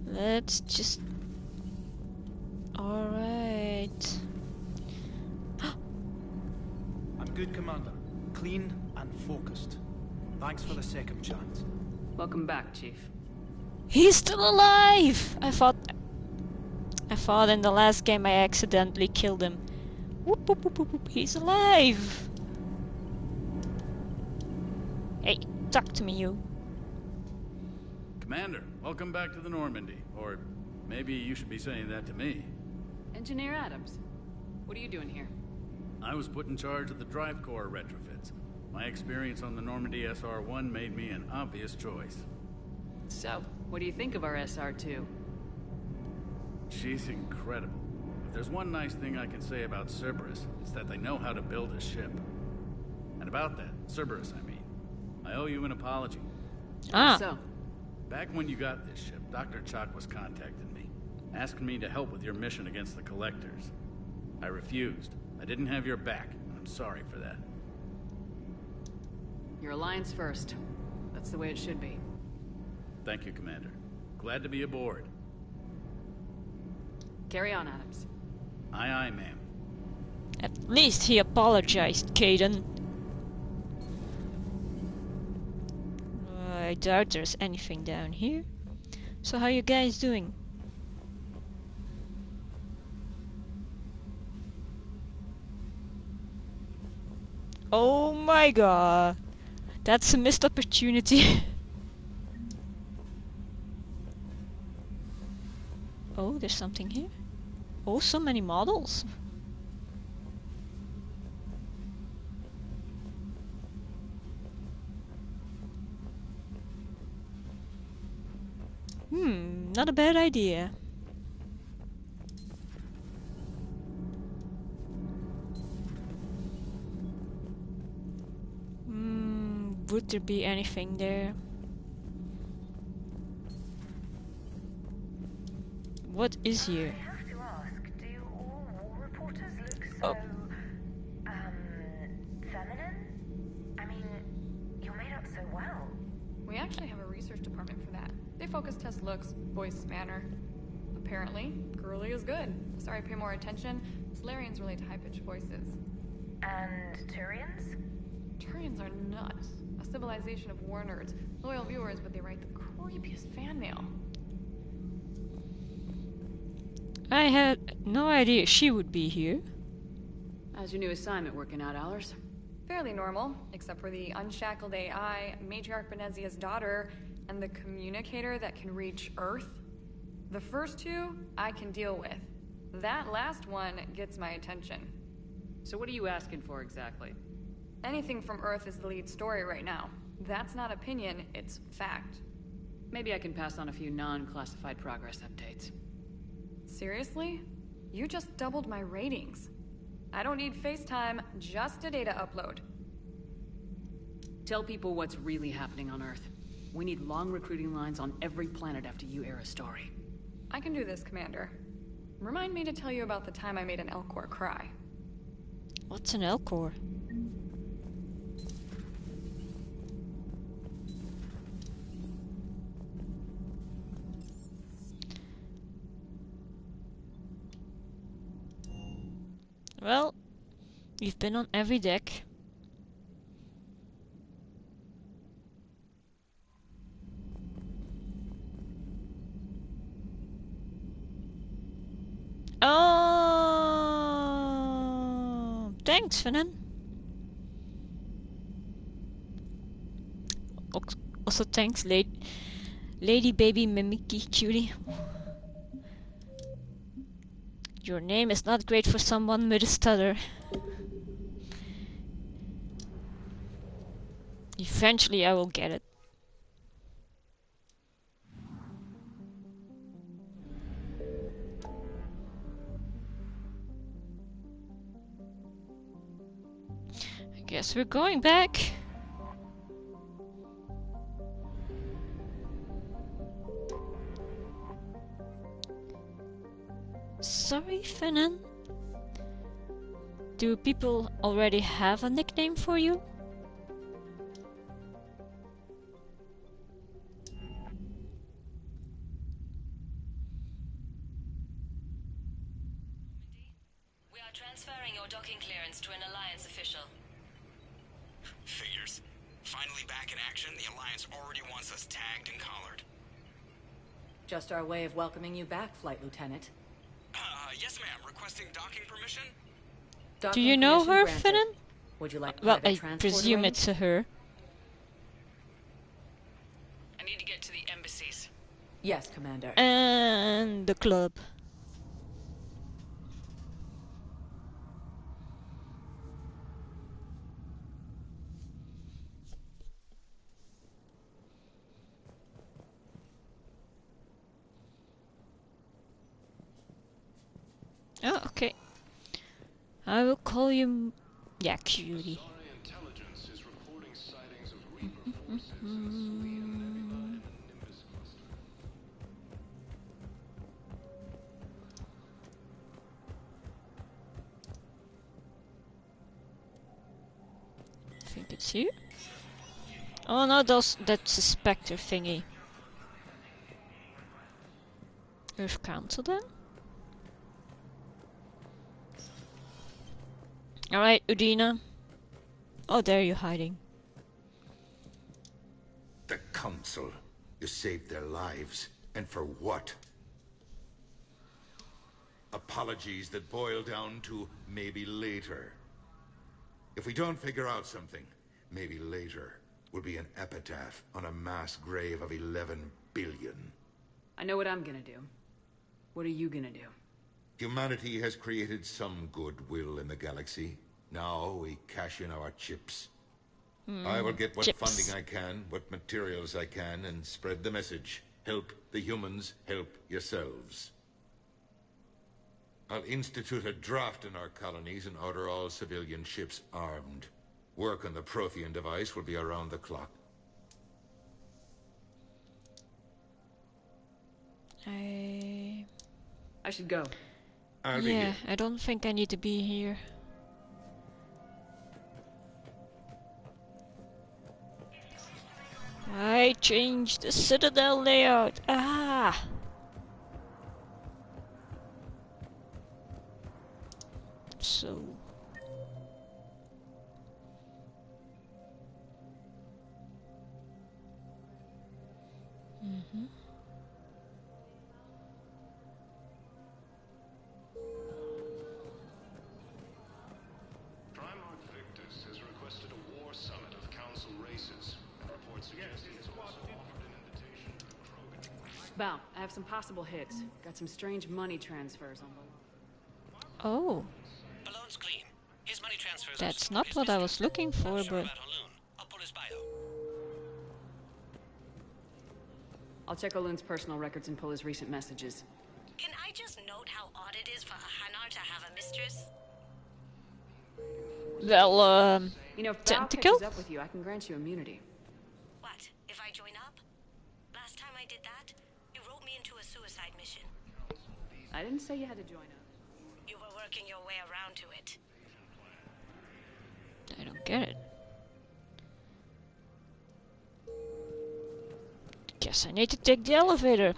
Let's just... Alright. I'm good, Commander. Clean and focused. Thanks for the second chance. Welcome back, Chief. He's still alive! I thought in the last game I accidentally killed him. Whoop, whoop, whoop, whoop, whoop. He's alive! Hey, talk to me, you. Commander, welcome back to the Normandy. Or maybe you should be saying that to me. Engineer Adams, what are you doing here? I was put in charge of the drive core retrofits. My experience on the Normandy SR-1 made me an obvious choice. So, what do you think of our SR-2? She's incredible. If there's one nice thing I can say about Cerberus, it's that they know how to build a ship. And about that, Cerberus, I mean, I owe you an apology. Ah. So? Back when you got this ship, Dr. Chakwas contacted me, asking me to help with your mission against the Collectors. I refused. I didn't have your back, and I'm sorry for that. Your alliance first. That's the way it should be. Thank you, Commander. Glad to be aboard. Carry on, Adams. Aye, aye, ma'am. At least he apologized, Kaidan. I doubt there's anything down here. So how you guys doing? Oh my god. That's a missed opportunity. Oh, there's something here. Oh, so many models. Not a bad idea. Would there be anything there? What is here? I have to ask, do all war reporters look so, feminine? I mean, you're made up so well. We actually have a research department for that. They focus test looks, voice, manner. Apparently, girly is good. Sorry, pay more attention. Solarians relate to high-pitched voices. And Turians? Turians are nuts. A civilization of war nerds. Loyal viewers, but they write the creepiest fan mail. I had no idea she would be here. How's your new assignment working out, Allers? Fairly normal, except for the unshackled AI, Matriarch Benezia's daughter, and the communicator that can reach Earth. The first two, I can deal with. That last one gets my attention. So what are you asking for exactly? Anything from Earth is the lead story right now. That's not opinion, it's fact. Maybe I can pass on a few non-classified progress updates. Seriously? You just doubled my ratings. I don't need FaceTime, just a data upload. Tell people what's really happening on Earth. We need long recruiting lines on every planet after you air a story. I can do this, Commander. Remind me to tell you about the time I made an Elcor cry. What's an Elcor? Well, you've been on every deck. Oh, thanks, Finan. Also, thanks, Lady Baby Mimiki Cutie. Your name is not great for someone with a stutter. Eventually I will get it. I guess we're going back. Sorry, Finan. Do people already have a nickname for you? We are transferring your docking clearance to an Alliance official. Figures. Finally back in action, the Alliance already wants us tagged and collared. Just our way of welcoming you back, Flight Lieutenant. Yes, ma'am. Requesting docking permission? Do you know her, Finan? Would you like well, private I transport presume arranged? it's her. I need to get to the embassies. Yes, Commander. And the club. Oh, okay. I will call you... yeah, Cutie. I think it's you. Oh no, that's a Spectre thingy. Earth Council then? Alright, Udina. Oh, there you're hiding. The Council. You saved their lives. And for what? Apologies that boil down to maybe later. If we don't figure out something, maybe later will be an epitaph on a mass grave of 11 billion. I know what I'm gonna do. What are you gonna do? Humanity has created some goodwill in the galaxy. Now we cash in our chips. I will get what funding I can, what materials I can, and spread the message. Help the humans, help yourselves. I'll institute a draft in our colonies and order all civilian ships armed. Work on the Prothean device will be around the clock. I should go. I'll be here. I don't think I need to be here. I changed the Citadel layout. Ah! So... Primarch Victus has requested a war summit of Council races, and reports suggest he has also offered an invitation to the Krogan. Bow, I have some possible hits. Got some strange money transfers on the... Oh. Balloon's clean. His money transfers That's not what I was looking for, but... I'll pull his bio. I'll check Olun's personal records and pull his recent messages. Can I just note how odd it is for a Hanar to have a mistress? Well, you know, if Tentacle? Bow catches up with you, I can grant you immunity. What, if I join up? Last time I did that, you wrote me into a suicide mission. I didn't say you had to join up. You were working your way around to it. I don't get it. Guess I need to take the elevator.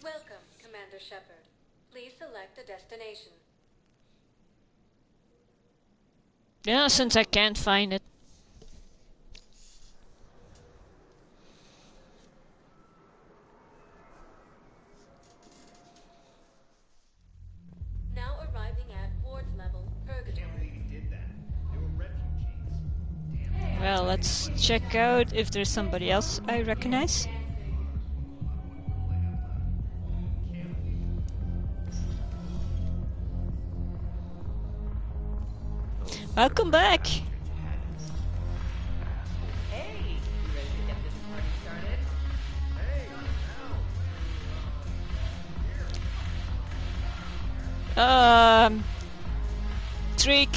Welcome, Commander Shepard. Please select a destination. Yeah, since I can't find it. Now arriving at Ward level, Purgatory. Well, let's check out if there's somebody else I recognize. Welcome back! Hey, you ready to get this party started? Trick.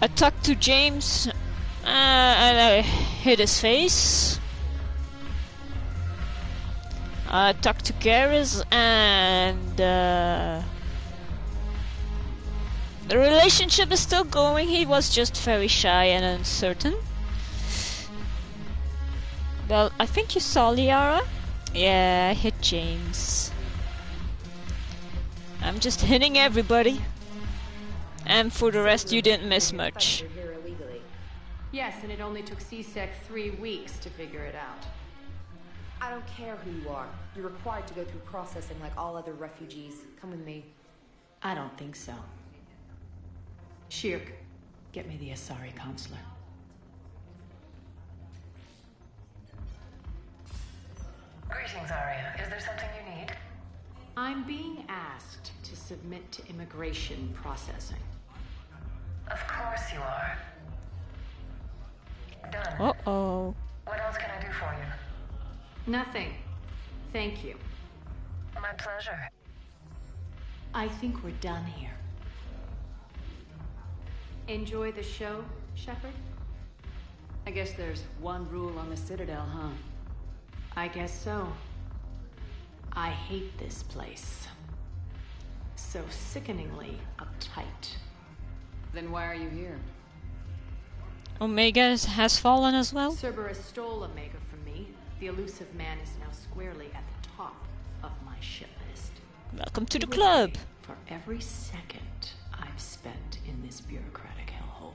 I talked to James and I hit his face. I talked to Garrus and the relationship is still going. He was just very shy and uncertain. Well, I think you saw Liara. Yeah, I hit James. I'm just hitting everybody. And for the rest, you didn't miss much. Yes, and it only took CSEC 3 weeks to figure it out. I don't care who you are. You're required to go through processing like all other refugees. Come with me. I don't think so. Shirk, get me the Asari counselor. Greetings, Arya. Is there something you need? I'm being asked to submit to immigration processing. Of course you are. Done. Uh-oh. What else can I do for you? Nothing. Thank you. My pleasure. I think we're done here. Enjoy the show, Shepard? I guess there's one rule on the Citadel, huh? I guess so. I hate this place. So sickeningly uptight. Then why are you here? Omega has fallen as well? Cerberus stole Omega from me. The elusive man is now squarely at the top of my shit list. Welcome to the He will club. pay for every second I've spent in this bureaucratic hellhole.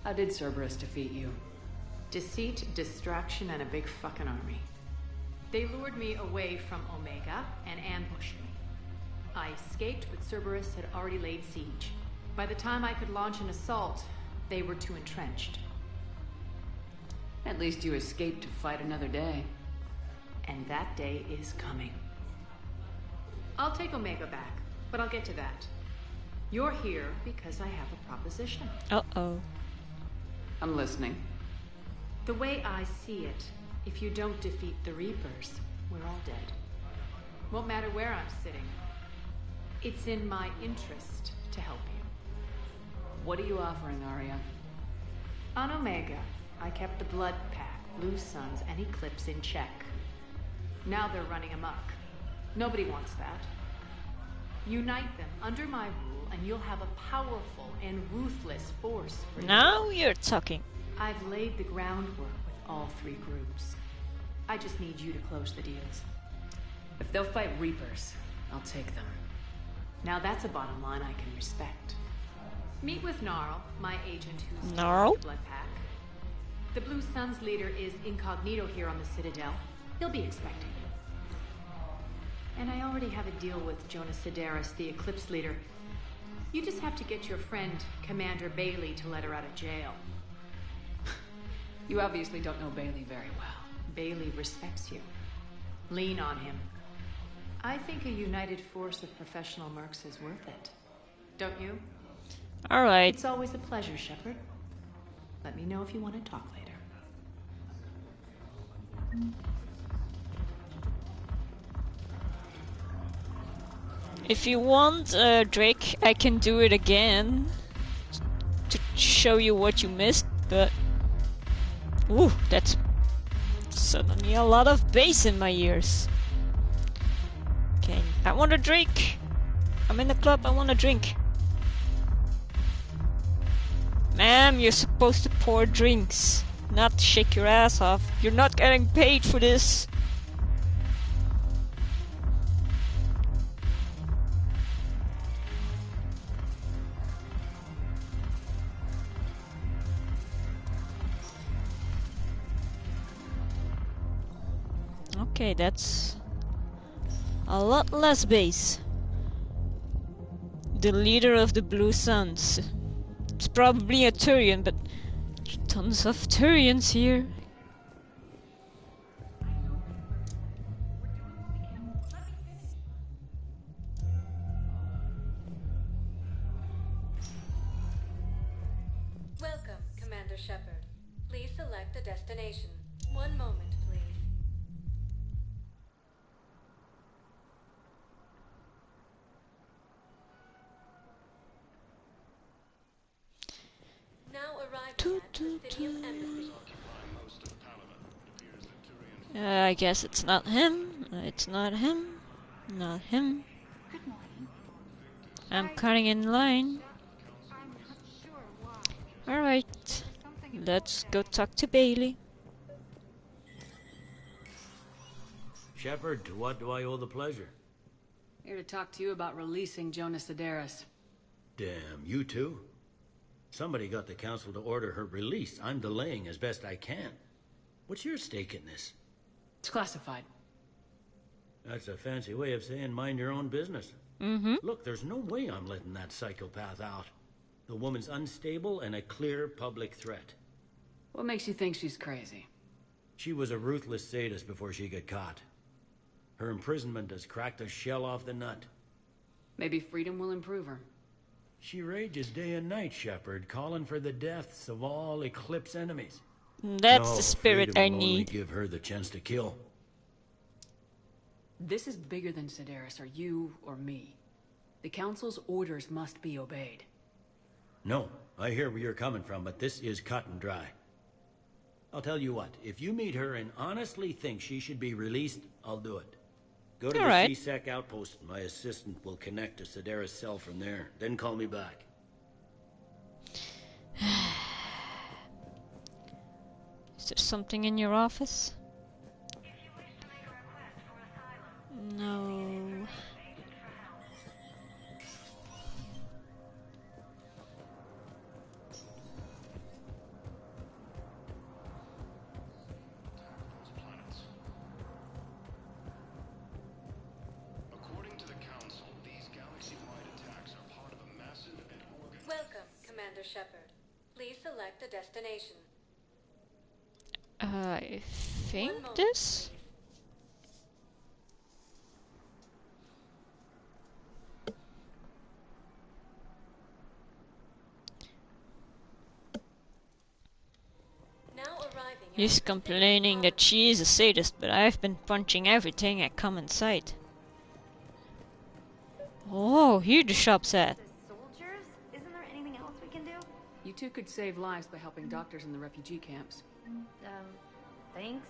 How did Cerberus defeat you? Deceit, distraction, and a big fucking army. They lured me away from Omega and ambushed me. I escaped, but Cerberus had already laid siege. By the time I could launch an assault, they were too entrenched. At least you escaped to fight another day. And that day is coming. I'll take Omega back, but I'll get to that. You're here because I have a proposition. Uh-oh. I'm listening. The way I see it, if you don't defeat the Reapers, we're all dead. Won't matter where I'm sitting. It's in my interest to help you. What are you offering, Arya? On Omega, I kept the Blood Pack, Blue Suns, and Eclipse in check. Now they're running amok. Nobody wants that. Unite them under my rule, and you'll have a powerful and ruthless force for Now you're talking. I've laid the groundwork with all three groups. I just need you to close the deals. If they'll fight Reapers, I'll take them. Now that's a bottom line I can respect. Meet with Gnarl, my agent who's Gnarl? the Blood Pack. The Blue Suns leader is incognito here on the Citadel. He'll be expecting you. And I already have a deal with Jonas Sidaris, the Eclipse leader. You just have to get your friend, Commander Bailey, to let her out of jail. You obviously don't know Bailey very well. Bailey respects you. Lean on him. I think a united force of professional mercs is worth it. Don't you? All right. It's always a pleasure, Shepard. Let me know if you want to talk later. If you want, Drake, I can do it again to show you what you missed, but... Ooh, that's suddenly a lot of bass in my ears. Okay, I want a drink. I'm in the club, I want a drink. Ma'am, you're supposed to pour drinks, not shake your ass off. You're not getting paid for this. Okay, that's a lot less bass. The leader of the Blue Suns. It's probably a Turian, but tons of Turians here. Welcome, Commander Shepard. Please select a destination. One moment, please. Now arriving at the City of Embassy. I guess it's not him. It's not him. Not him. I'm cutting in line. Alright. Let's go talk to Bailey. Shepard, to what do I owe the pleasure? Here to talk to you about releasing Jonas Sidaris. Damn, you too? Somebody got the council to order her release. I'm delaying as best I can. What's your stake in this? It's classified. That's a fancy way of saying mind your own business. Mm-hmm. Look, there's no way I'm letting that psychopath out. The woman's unstable and a clear public threat. What makes you think she's crazy? She was a ruthless sadist before she got caught. Her imprisonment has cracked the shell off the nut. Maybe freedom will improve her. She rages day and night, Shepard, calling for the deaths of all Eclipse enemies. That's the spirit I freedom will only need. give her the chance to kill. This is bigger than Sidaris or you or me. The Council's orders must be obeyed. No, I hear where you're coming from, but this is cut and dry. I'll tell you what, if you meet her and honestly think she should be released, I'll do it. Go to the Alright. CSEC outpost. My assistant will connect to Sidaris' cell from there. Then call me back. Is there something in your office? Commander Shepard. Please select a destination. I think this? He's complaining that she is a sadist, but I've been punching everything I come in sight. Oh, here the shop's at. Soldiers? Isn't there anything else we can do? You two could save lives by helping doctors in the refugee camps. Thanks.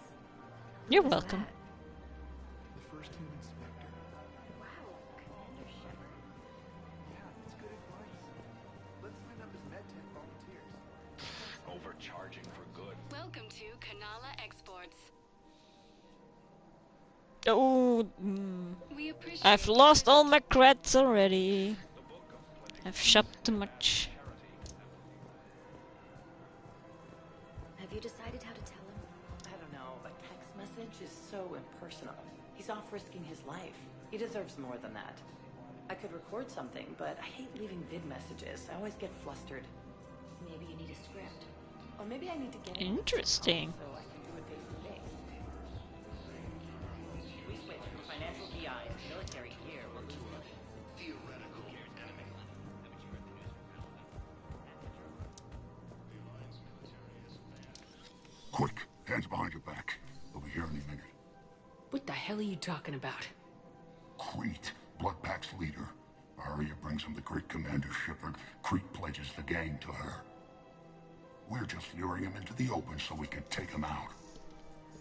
You're welcome. The first team inspector. Wow, Commander Shepard. Yeah, that's good advice. Let's sign up as MedTech volunteers. Overcharging for good. Welcome to Kanala Exports. Oh, We appreciate I've lost all my creds already. I've shopped too much. Have you decided how to tell him? I don't know. A text message is so impersonal. He's off risking his life. He deserves more than that. I could record something, but I hate leaving vid messages. I always get flustered. Maybe you need a script. Or maybe I need to get Interesting. so I can do it face to face. We switch from financial BI to military gear. We'll keep looking. Theoretical enemy. Quick, hands behind your back. We'll be here any minute. What the hell are you talking about? Crete, Bloodpack's leader. Arya brings him the great Commander Shepard. Crete pledges the gang to her. We're just luring him into the open so we can take him out.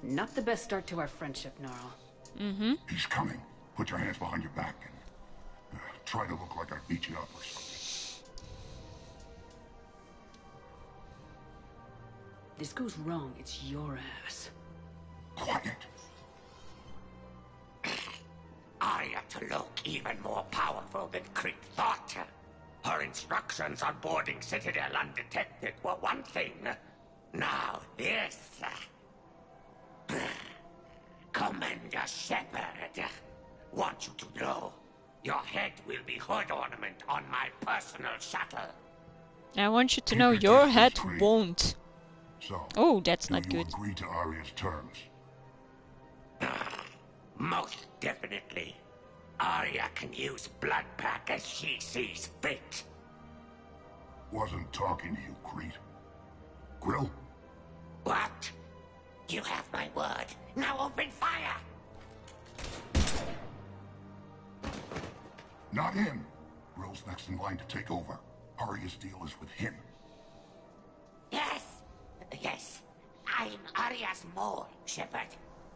Not the best start to our friendship, Gnarl. Mm-hmm. He's coming. Put your hands behind your back and try to look like I beat you up or something. This goes wrong, it's your ass. Quiet. Arya to look even more powerful than Crete thought. Her instructions on boarding Citadel undetected were one thing. Now this. Commander Shepard. Want you to know, your head will be hood ornament on my personal shuttle. I want you to know your head won't. So, oh, that's not do you good. agree to Arya's terms? Most definitely. Arya can use Bloodpack as she sees fit. Wasn't talking to you, Crete. Grill? What? You have my word. Now open fire! Not him. Grill's next in line to take over. Arya's deal is with him. Yes. Yes. I'm Arya's mole, Shepard.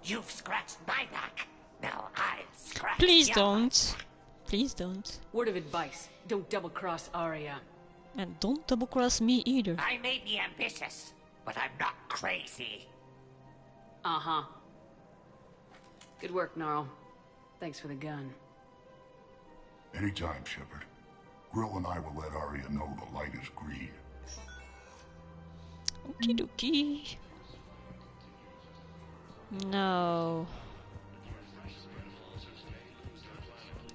You've scratched my back. Now I'll scratch Please yours. don't. Please don't. Word of advice, don't double-cross Arya. And don't double-cross me either. I may be ambitious, but I'm not crazy. Uh-huh. Good work, Gnarl. Thanks for the gun. Anytime, Shepard. Grill and I will let Arya know the light is green. Okie dokie. No.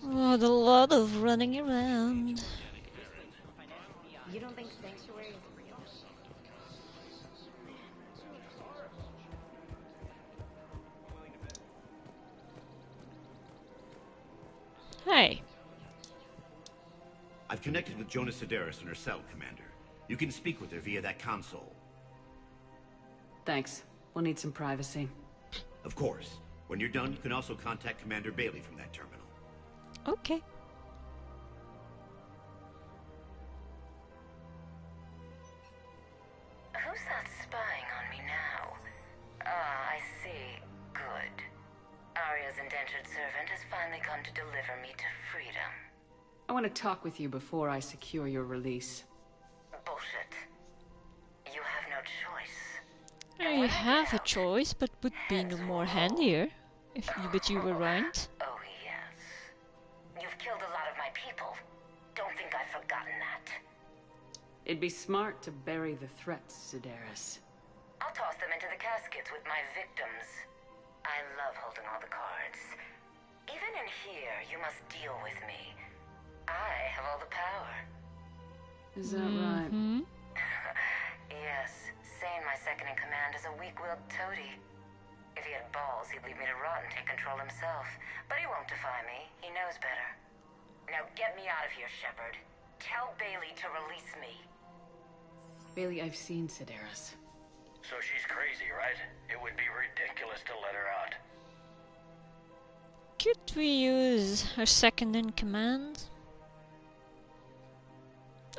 Oh, the lot of running around. You don't think Sanctuary is real? Hey. I've connected with Jonas Sedaris in her cell, Commander. You can speak with her via that console. Thanks. We'll need some privacy. Of course. When you're done, you can also contact Commander Bailey from that terminal. Okay. Who's that spying on me now? Ah, I see. Good. Arya's indentured servant has finally come to deliver me to freedom. I want to talk with you before I secure your release. Bullshit. You have no choice. I have a choice, but would be no more handier if you were right. Oh, yes. You've killed a lot of my people. Don't think I've forgotten that. It'd be smart to bury the threats, Sedaris. I'll toss them into the caskets with my victims. I love holding all the cards. Even in here, you must deal with me. I have all the power. Is that right? Yes. Sane, my second-in-command, is a weak-willed toady. If he had balls, he'd leave me to rot and take control himself. But he won't defy me. He knows better. Now get me out of here, Shepard. Tell Bailey to release me. Bailey, I've seen Sedaris. So she's crazy, right? It would be ridiculous to let her out. Could we use her second-in-command?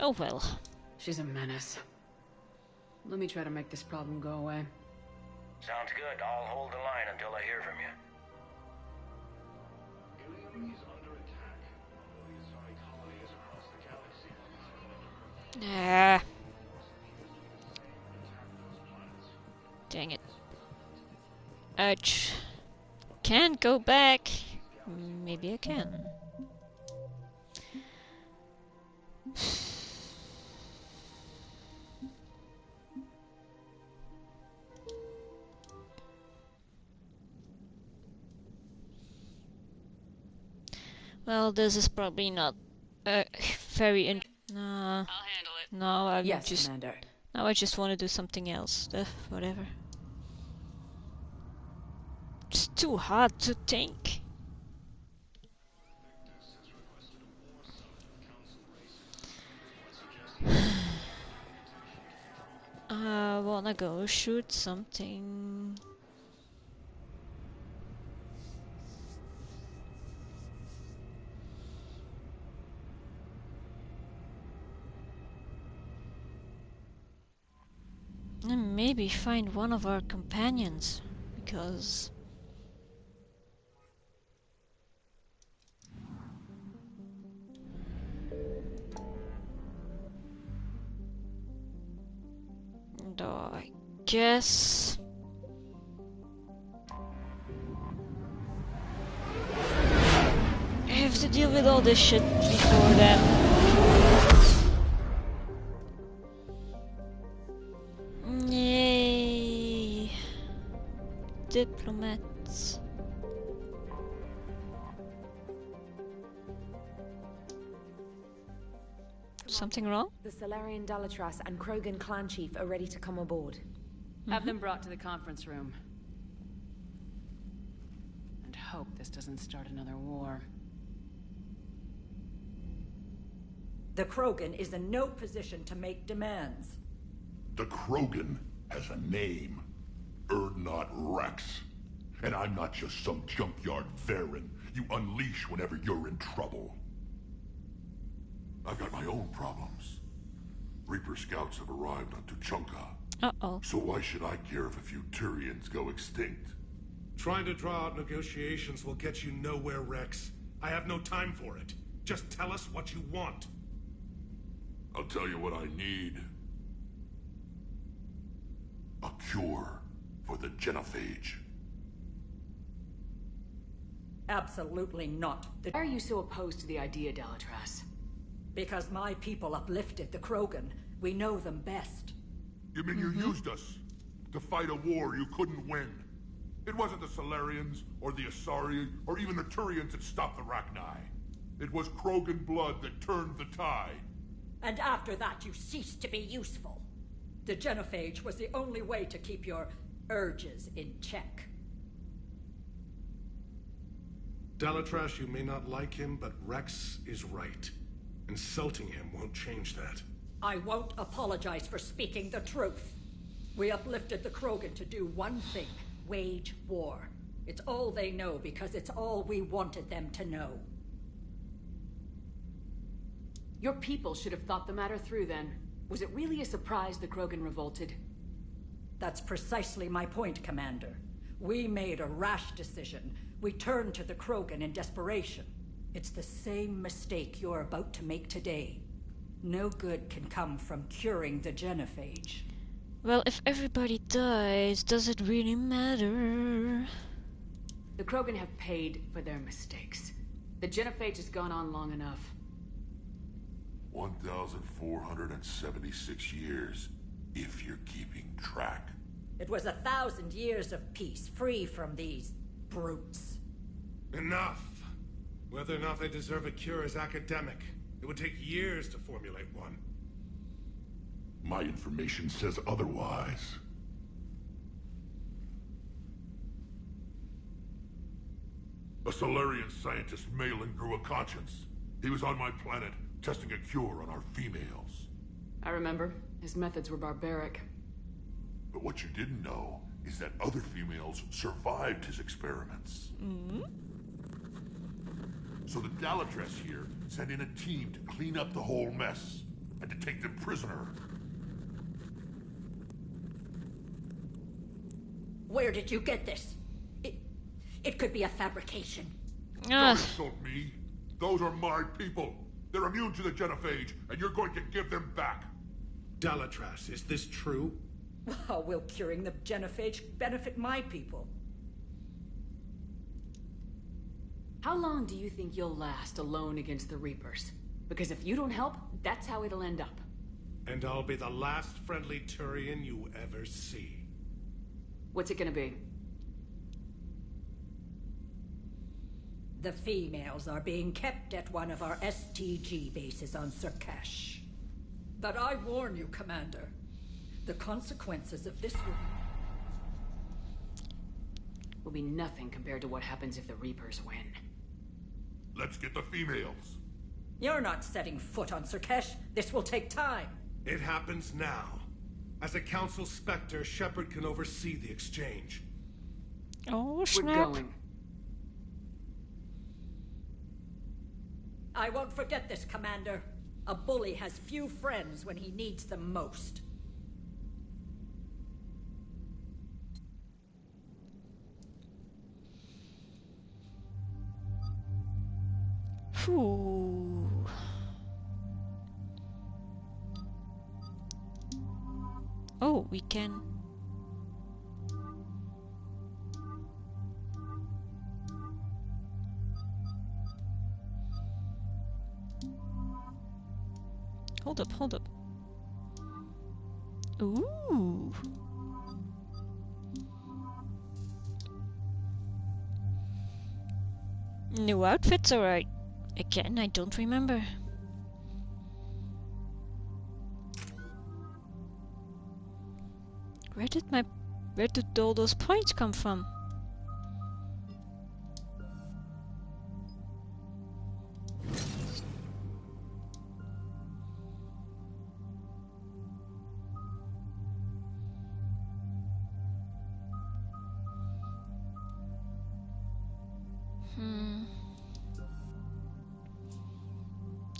Oh well. She's a menace. Let me try to make this problem go away. Sounds good. I'll hold the line until I hear from you. Ilium is under attack. The Asari colony is across the galaxy. Ah. Dang it. Ouch. Can't go back. Maybe I can. Well, this is probably not very I'll handle it. No, I Yes, just Commander. now I just want to do something else. Whatever. It's too hard to think. I wanna go shoot something. And maybe find one of our companions, because I guess I have to deal with all this shit before then. Yay! Diplomats. Something wrong? The Salarian Dalatras and Krogan clan chief are ready to come aboard. Have them brought to the conference room. And hope this doesn't start another war. The Krogan is in no position to make demands. The Krogan has a name. Urdnot Rex. And I'm not just some junkyard Varen you unleash whenever you're in trouble. I've got my own problems. Reaper scouts have arrived on Tuchanka. Uh-oh. So why should I care if a few Turians go extinct? Trying to draw out negotiations will get you nowhere, Rex. I have no time for it. Just tell us what you want. I'll tell you what I need. A cure for the genophage. Absolutely not. Why are you so opposed to the idea, Dalatras? Because my people uplifted the Krogan. We know them best. You mean you used us to fight a war you couldn't win? It wasn't the Salarians, or the Asari, or even the Turians that stopped the Rachni. It was Krogan blood that turned the tide. And after that, you ceased to be useful. The genophage was the only way to keep your urges in check. Dalatras, you may not like him, but Rex is right. Insulting him won't change that. I won't apologize for speaking the truth. We uplifted the Krogan to do one thing: wage war. It's all they know because it's all we wanted them to know. Your people should have thought the matter through then. Was it really a surprise the Krogan revolted? That's precisely my point, Commander. We made a rash decision. We turned to the Krogan in desperation. It's the same mistake you're about to make today. No good can come from curing the genophage. Well, if everybody dies, does it really matter? The Krogan have paid for their mistakes. The genophage has gone on long enough. 1,476 years, if you're keeping track. It was 1,000 years of peace, free from these brutes. Enough! Whether or not they deserve a cure is academic. It would take years to formulate one. My information says otherwise. A Solarian scientist, Malin, grew a conscience. He was on my planet, testing a cure on our females. I remember. His methods were barbaric. But what you didn't know is that other females survived his experiments. So the Dalatress here sent in a team to clean up the whole mess and to take them prisoner. Where did you get this? It could be a fabrication. Don't insult me. Those are my people. They're immune to the genophage, and you're going to give them back. Dalatrass, is this true? How will curing the genophage benefit my people? How long do you think you'll last alone against the Reapers? Because if you don't help, that's how it'll end up. And I'll be the last friendly Turian you ever see. What's it gonna be? The females are being kept at one of our STG bases on Surkash. But I warn you, Commander, the consequences of this will be nothing compared to what happens if the Reapers win. Let's get the females. You're not setting foot on Surkash. This will take time. It happens now. As a Council Spectre, Shepard can oversee the exchange. Oh, snap. We're going. I won't forget this, Commander. A bully has few friends when he needs them most. Ooh. Oh, we can. Hold up. Ooh. New outfits, alright. Again, I don't remember. Where did all those points come from?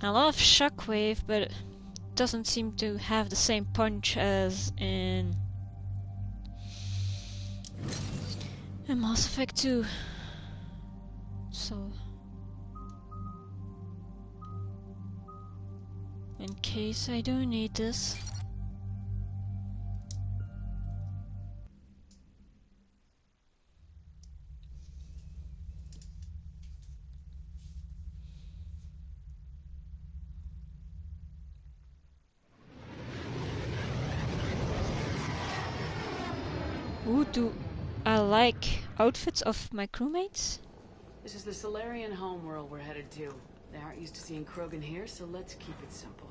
I love Shockwave, but it doesn't seem to have the same punch as in Mass Effect 2. So, in case I do need this. Ooh, do I like outfits of my crewmates? This is the Solarian homeworld we're headed to. They aren't used to seeing Krogan here, so let's keep it simple.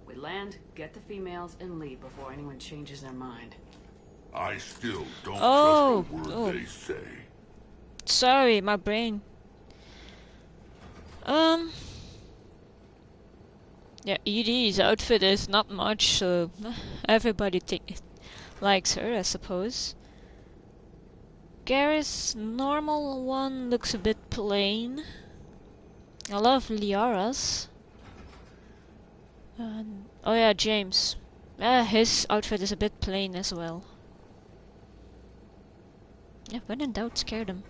We land, get the females, and leave before anyone changes their mind. I still don't trust a word they say. Sorry, my brain. Yeah, ED's outfit is not much, so everybody likes her, I suppose. Garrus' normal one looks a bit plain. I love Liara's. Oh yeah, James. His outfit is a bit plain as well. Yeah, when in doubt, scare them.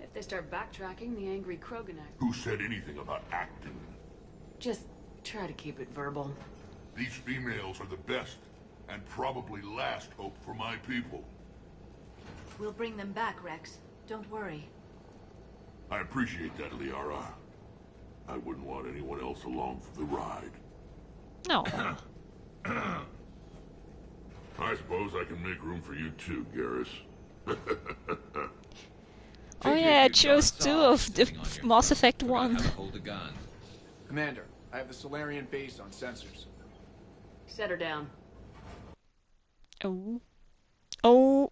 If they start backtracking, the angry Krogan act. Who said anything about acting? Just try to keep it verbal. These females are the best, and probably last hope for my people. We'll bring them back, Rex. Don't worry. I appreciate that, Liara. I wouldn't want anyone else along for the ride. No. I suppose I can make room for you too, Garrus. Oh yeah, I chose 2 of the Mass Effect 1. Commander, I have the Solarian base on sensors. Set her down. Oh. Oh.